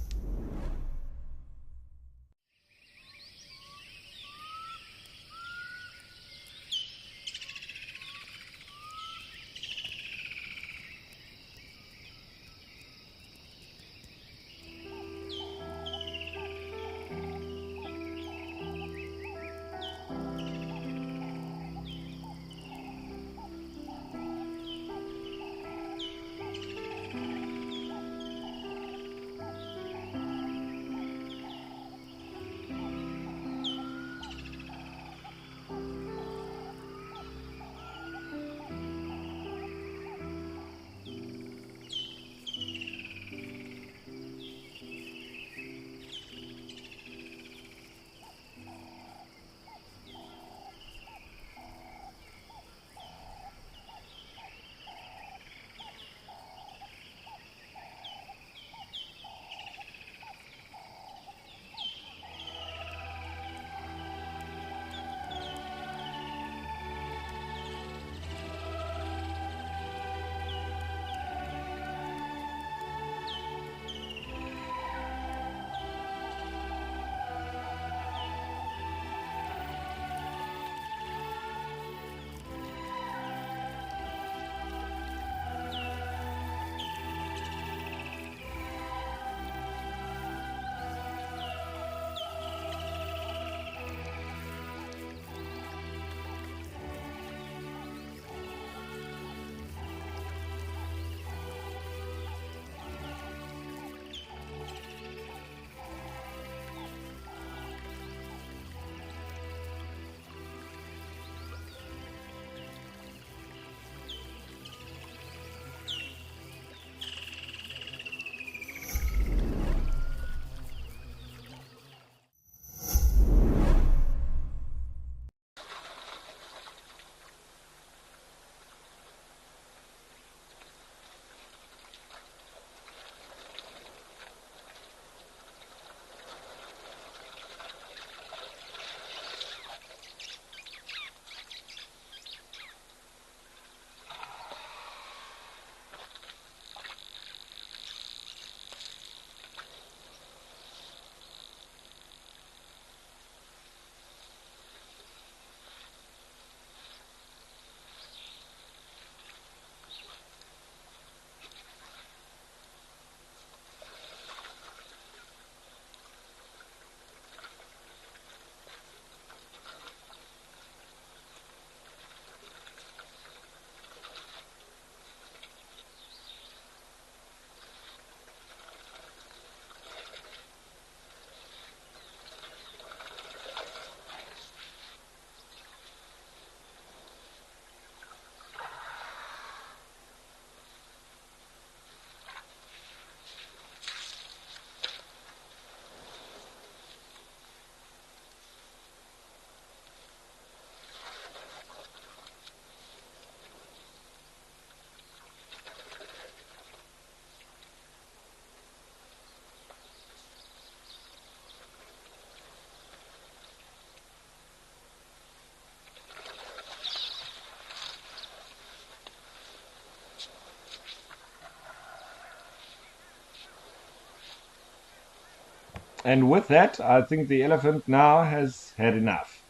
And with that, I think the elephant now has had enough.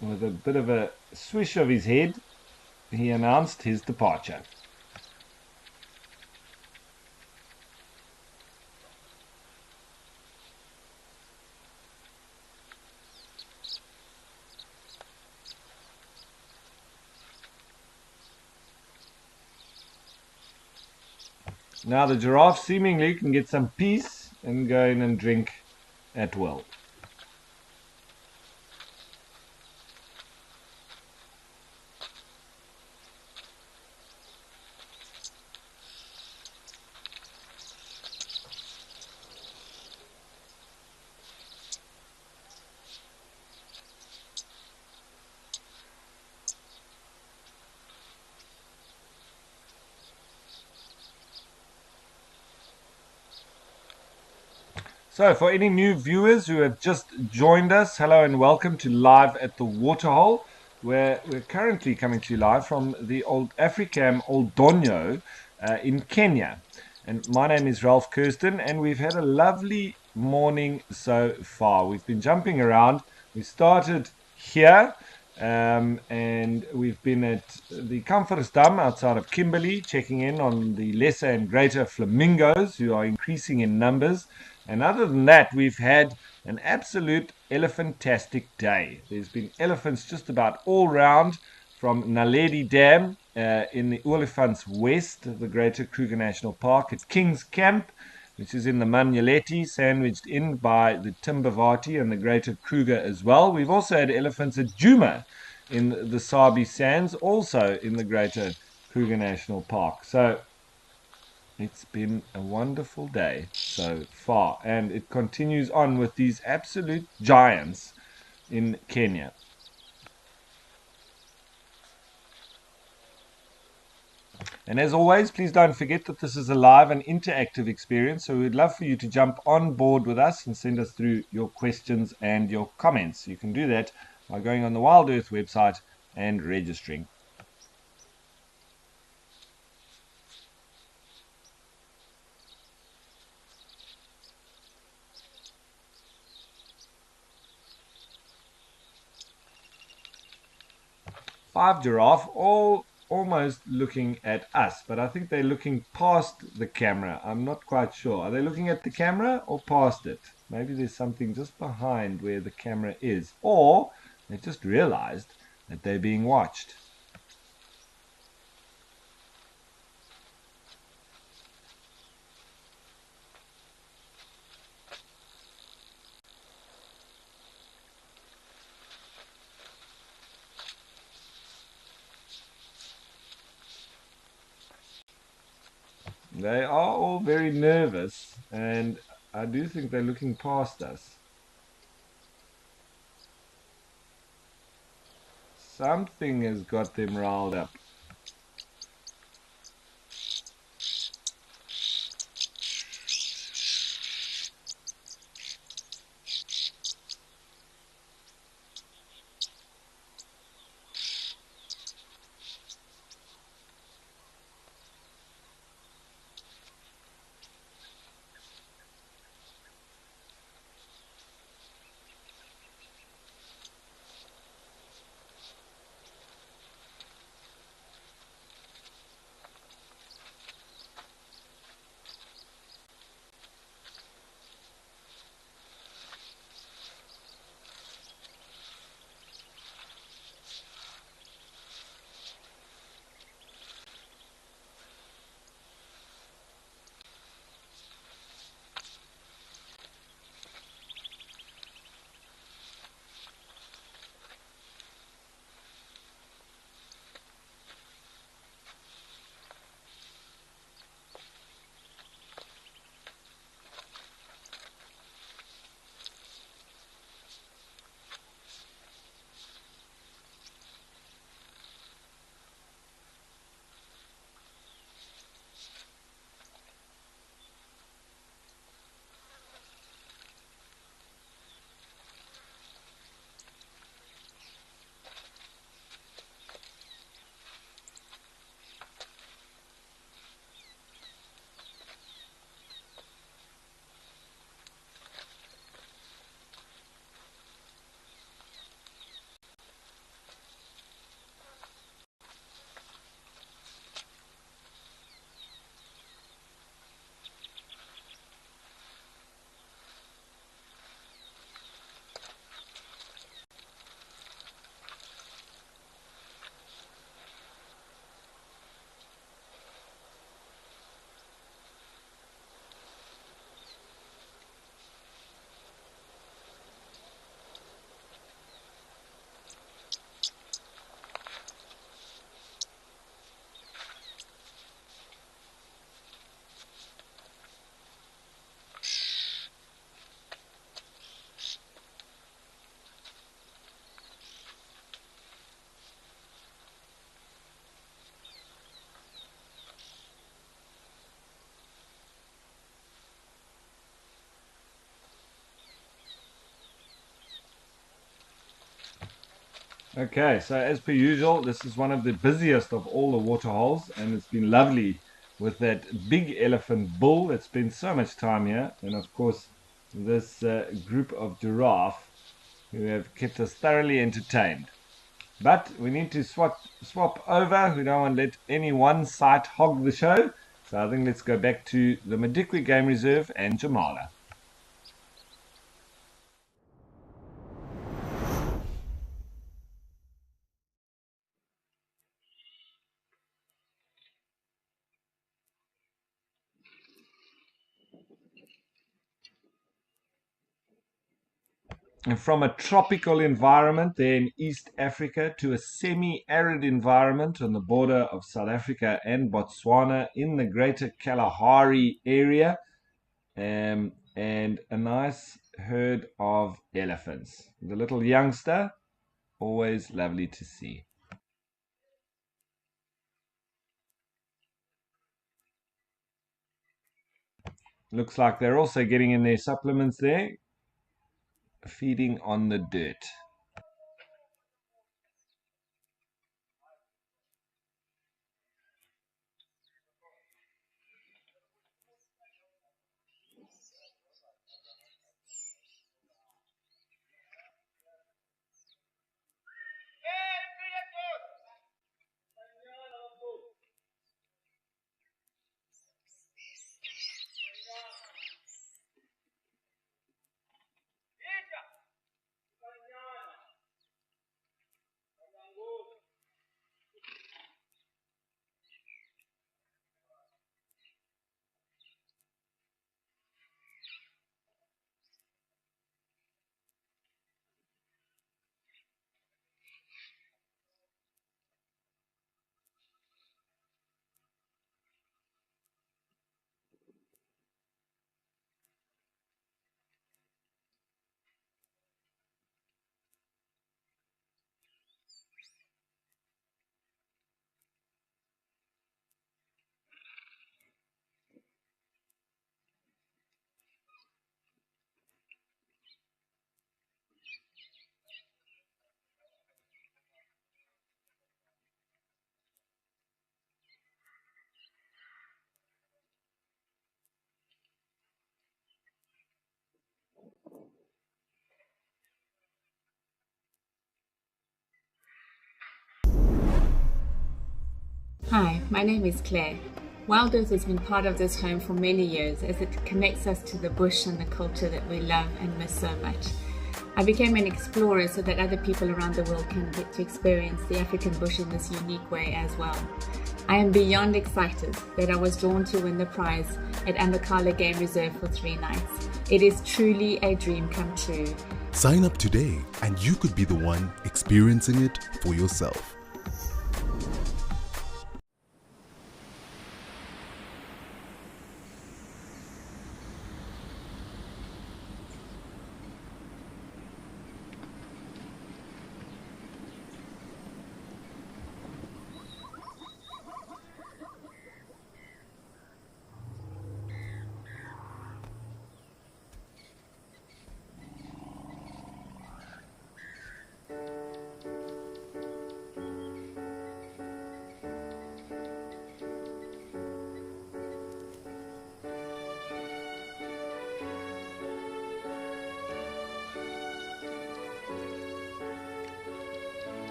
With a bit of a swish of his head, he announced his departure. Now the giraffe seemingly can get some peace and go in and drink at will. So, for any new viewers who have just joined us, hello and welcome to Live at the Waterhole, where we're currently coming to you live from the old Africam Old Donyo in Kenya. And my name is Ralph Kirsten, and we've had a lovely morning so far. We've been jumping around. We started here. And we've been at the Kamfersdam outside of Kimberley, checking in on the lesser and greater flamingos who are increasing in numbers. And other than that, we've had an absolute elephantastic day. There's been elephants just about all round from Naledi Dam in the Olifants West of the Greater Kruger National Park at King's Camp, which is in the Manyeleti, sandwiched in by the Timbavati and the Greater Kruger as well. We've also had elephants at Djuma in the Sabi Sands, also in the Greater Kruger National Park. So it's been a wonderful day so far, and it continues on with these absolute giants in Kenya. And as always, please don't forget that this is a live and interactive experience, so we'd love for you to jump on board with us and send us through your questions and your comments. You can do that by going on the WildEarth website and registering. Five giraffe, all almost looking at us, but I think they're looking past the camera. I'm not quite sure. Are they looking at the camera or past it? Maybe there's something just behind where the camera is, or they just realized that they're being watched. They are all very nervous, and I do think they're looking past us. Something has got them riled up. Okay, so as per usual, this is one of the busiest of all the water holes, and it's been lovely with that big elephant bull that spends so much time here, and of course this group of giraffe who have kept us thoroughly entertained. But we need to swap over. We don't want to let any one site hog the show. So I think let's go back to the Madikwe Game Reserve and Jamala. And from a tropical environment there in East Africa to a semi-arid environment on the border of South Africa and Botswana in the greater Kalahari area, and a nice herd of elephants. The little youngster, always lovely to see. Looks like they're also getting in their supplements there, feeding on the dirt. Hi, my name is Claire. WildEarth has been part of this home for many years as it connects us to the bush and the culture that we love and miss so much. I became an explorer so that other people around the world can get to experience the African bush in this unique way as well. I am beyond excited that I was drawn to win the prize at Amakhala Game Reserve for 3 nights. It is truly a dream come true. Sign up today and you could be the one experiencing it for yourself.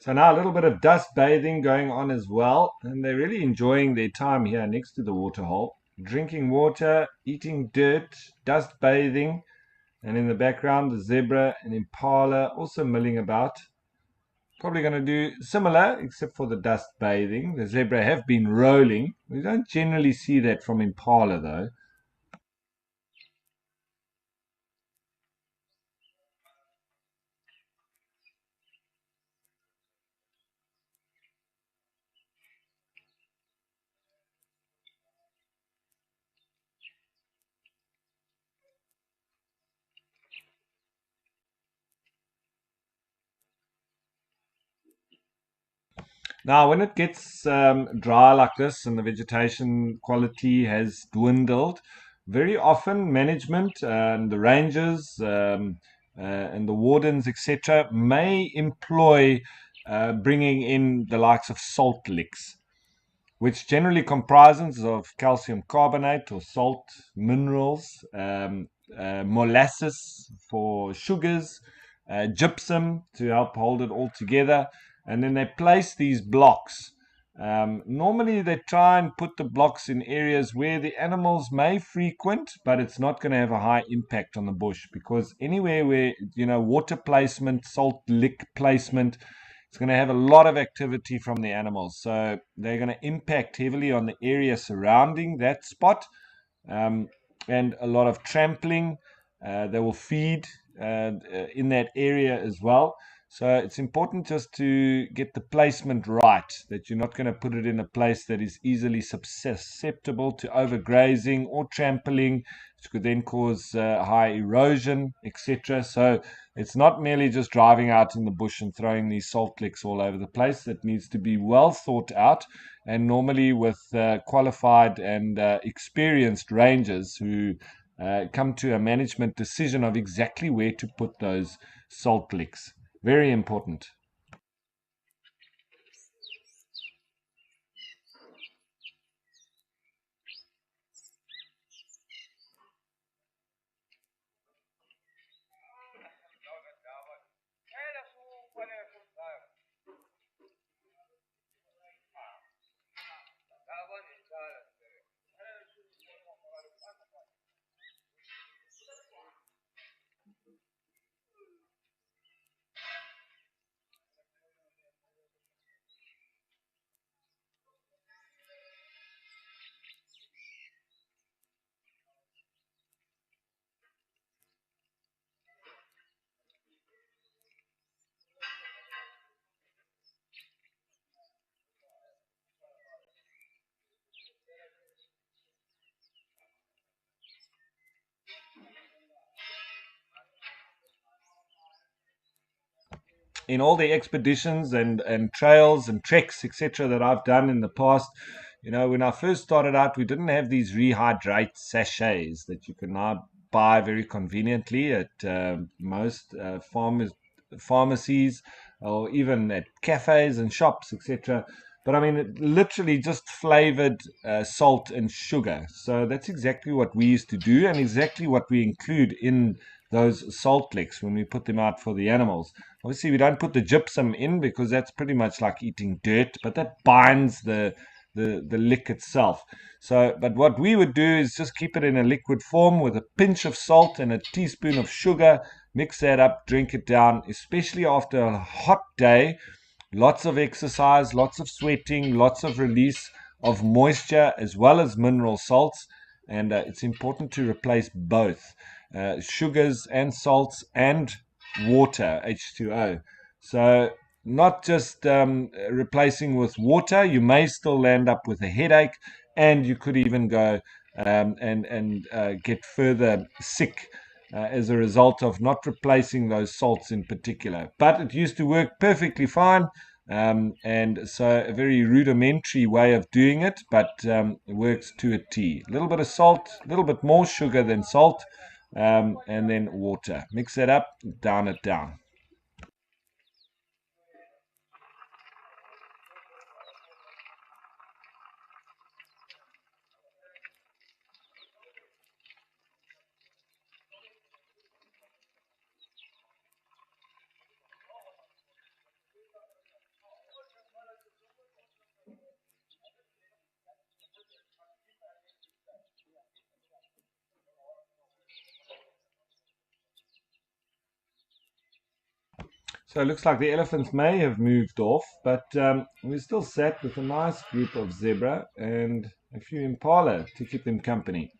So now a little bit of dust bathing going on as well, and they're really enjoying their time here next to the waterhole, drinking water, eating dirt, dust bathing, and in the background the zebra and impala also milling about. Probably going to do similar, except for the dust bathing. The zebra have been rolling. We don't generally see that from impala though. Now, when it gets dry like this and the vegetation quality has dwindled, very often management and the rangers and the wardens, etc., may employ bringing in the likes of salt licks, which generally comprises of calcium carbonate or salt minerals, molasses for sugars, gypsum to help hold it all together, and then they place these blocks. Normally, they try and put the blocks in areas where the animals may frequent, but it's not going to have a high impact on the bush, because anywhere where water placement, salt lick placement, it's going to have a lot of activity from the animals. So they're going to impact heavily on the area surrounding that spot, um, and a lot of trampling. They will feed in that area as well. So it's important just to get the placement right, that you're not going to put it in a place that is easily susceptible to overgrazing or trampling, which could then cause high erosion, etc. So it's not merely just driving out in the bush and throwing these salt licks all over the place. It needs to be well thought out, and normally with qualified and experienced rangers who come to a management decision of exactly where to put those salt licks. Very important. In all the expeditions and trails and treks, etc., that I've done in the past, when I first started out, we didn't have these rehydrate sachets that you can now buy very conveniently at most pharmacies, or even at cafes and shops, etc. But I mean, it literally just flavored salt and sugar. So that's exactly what we used to do, and exactly what we include in those salt licks when we put them out for the animals. Obviously, we don't put the gypsum in because that's pretty much like eating dirt, but that binds the lick itself. So, but what we would do is just keep it in a liquid form with a pinch of salt and a teaspoon of sugar. Mix that up, drink it down, especially after a hot day. Lots of exercise, lots of sweating, lots of release of moisture as well as mineral salts. And it's important to replace both sugars and salts and water, H2O. So, not just replacing with water, you may still land up with a headache, and you could even go and get further sick as a result of not replacing those salts in particular. But it used to work perfectly fine. And so a very rudimentary way of doing it, but it works to a T. A little bit of salt, a little bit more sugar than salt, and then water. Mix that up, down it down. So it looks like the elephants may have moved off, but we still sat with a nice group of zebra and a few impala to keep them company.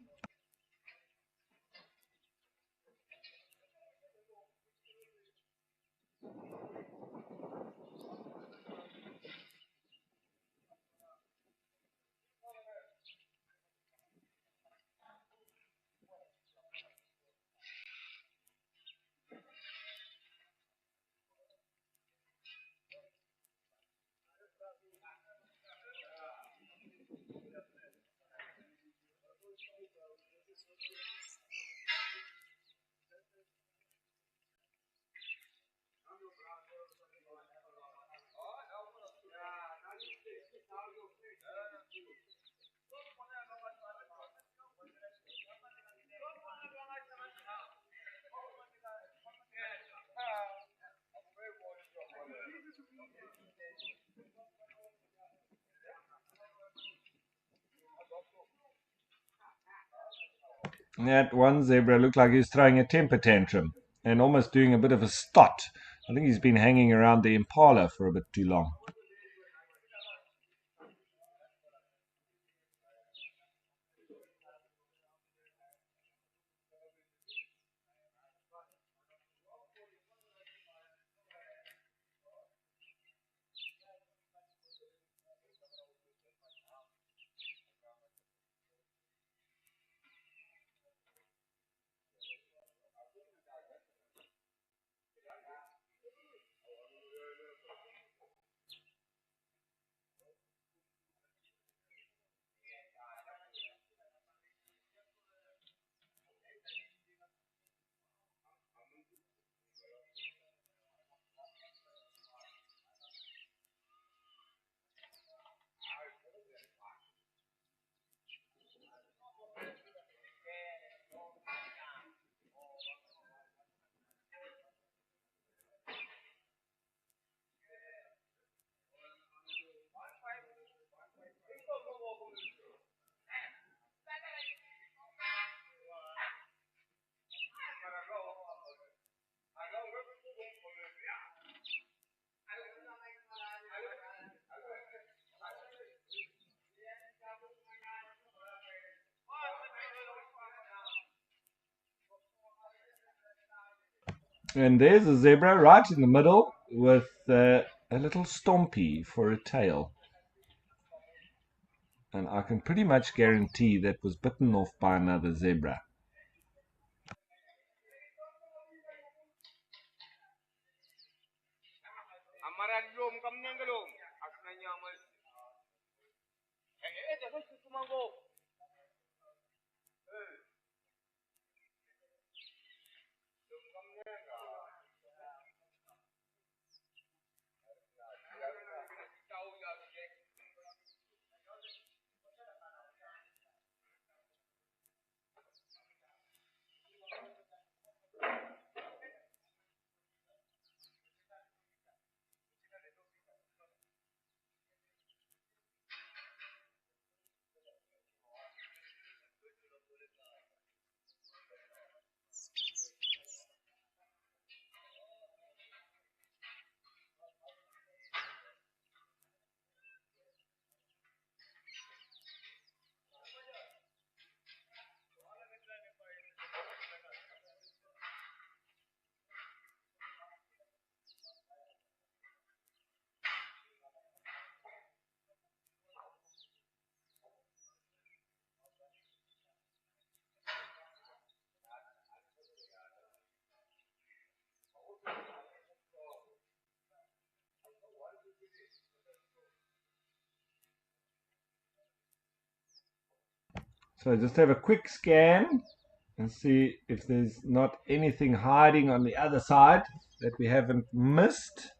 That one zebra looked like he was throwing a temper tantrum and almost doing a bit of a stot. I think he's been hanging around the impala for a bit too long. And there's a zebra right in the middle with a little stompy for a tail. And I can pretty much guarantee that was bitten off by another zebra. So just have a quick scan and see if there's not anything hiding on the other side that we haven't missed.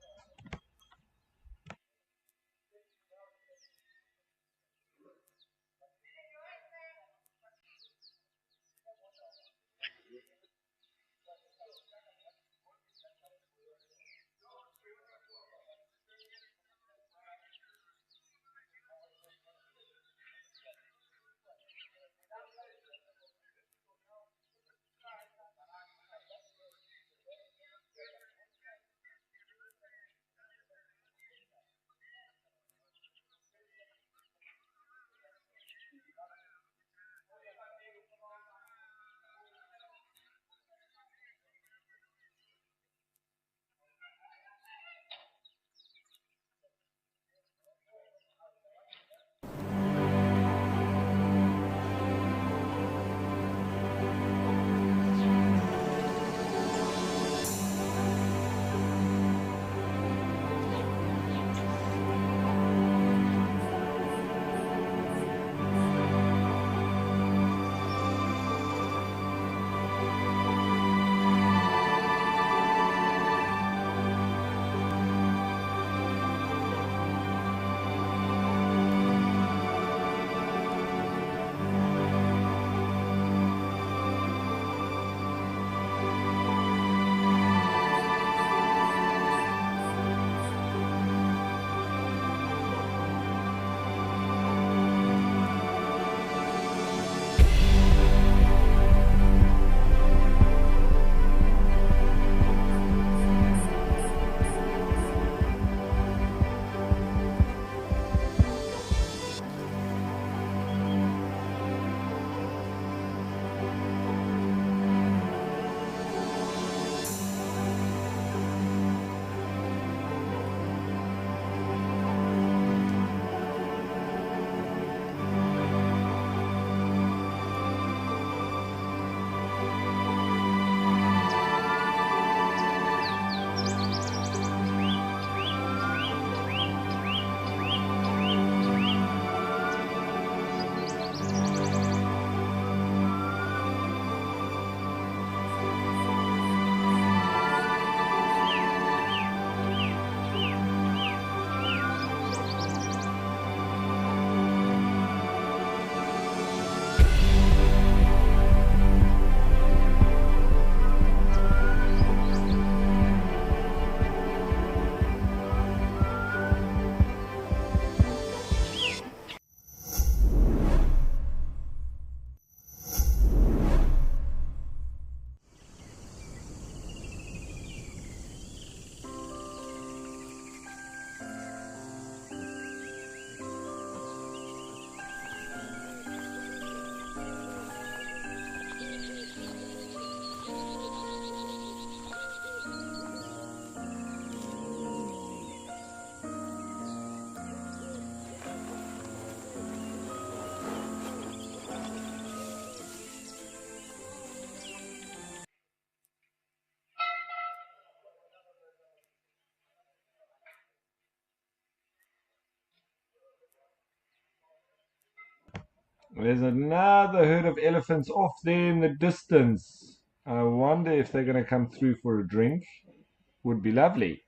There's another herd of elephants off there in the distance. I wonder if they're going to come through for a drink. Would be lovely.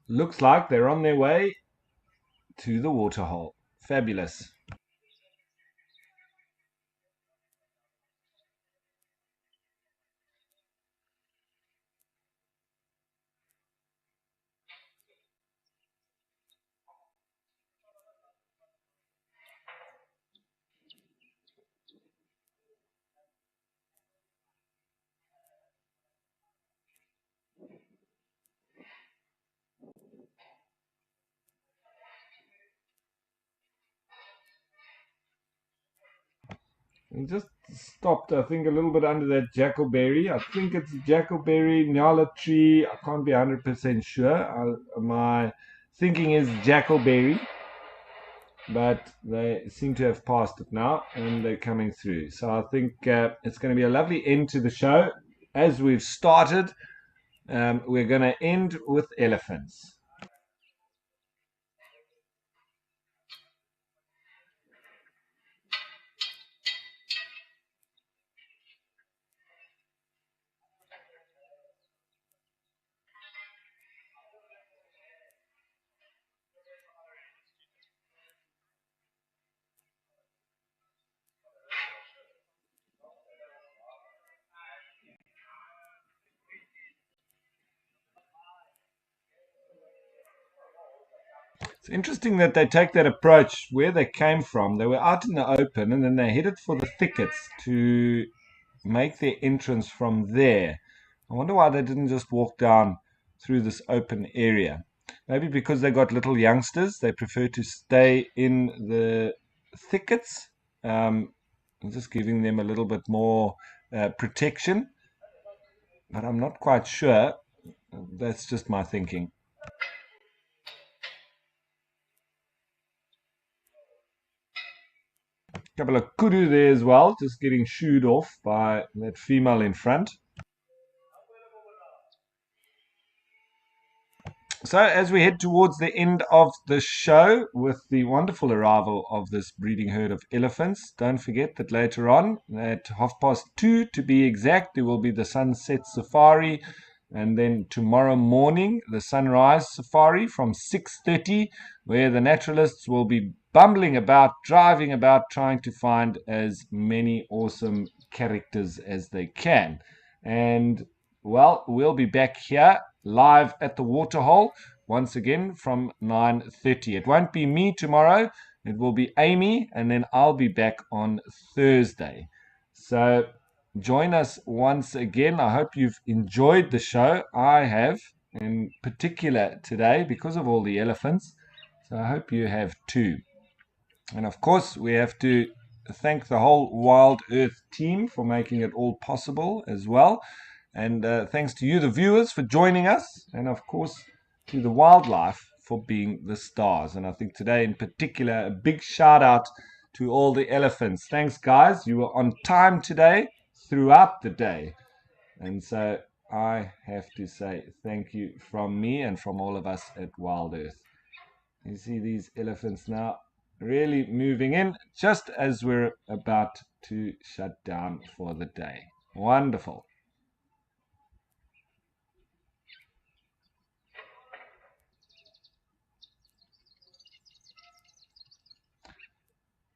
Looks like they're on their way to the waterhole. Fabulous. And just stopped, I think, a little bit under that jackalberry. I think it's jackalberry, nyala tree. I can't be 100% sure. My thinking is jackalberry, but they seem to have passed it now and they're coming through. So I think it's going to be a lovely end to the show. As we've started, we're going to end with elephants. It's interesting that they take that approach where they came from. They were out in the open and then they headed for the thickets to make their entrance from there. I wonder why they didn't just walk down through this open area. Maybe because they got little youngsters, they prefer to stay in the thickets, just giving them a little bit more protection. But I'm not quite sure. That's just my thinking. Couple of kudu there as well, just getting shooed off by that female in front. So as we head towards the end of the show with the wonderful arrival of this breeding herd of elephants, don't forget that later on at 2:30 to be exact, there will be the sunset safari, and then tomorrow morning the sunrise safari from 6:30, where the naturalists will be bumbling about, driving about, trying to find as many awesome characters as they can. And well, we'll be back here live at the Waterhole once again from 9:30. It won't be me tomorrow. It will be Amy, and then I'll be back on Thursday. So join us once again. I hope you've enjoyed the show. I have, in particular today, because of all the elephants. So I hope you have too. And of course, we have to thank the whole WildEarth team for making it all possible as well. And thanks to you, the viewers, for joining us. And of course, to the wildlife for being the stars. And I think today in particular, a big shout out to all the elephants. Thanks, guys. You were on time today throughout the day. And so I have to say thank you from me and from all of us at WildEarth. You see these elephants now really moving in just as we're about to shut down for the day. Wonderful.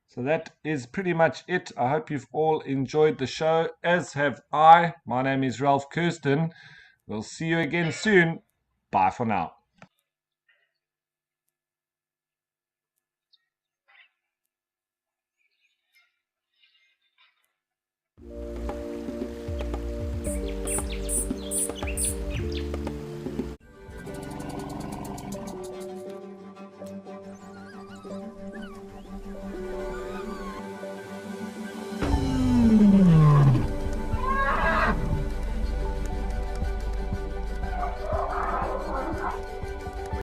So that is pretty much it. I hope you've all enjoyed the show, as have I. My name is Ralph Kirsten. We'll see you again soon. Bye for now.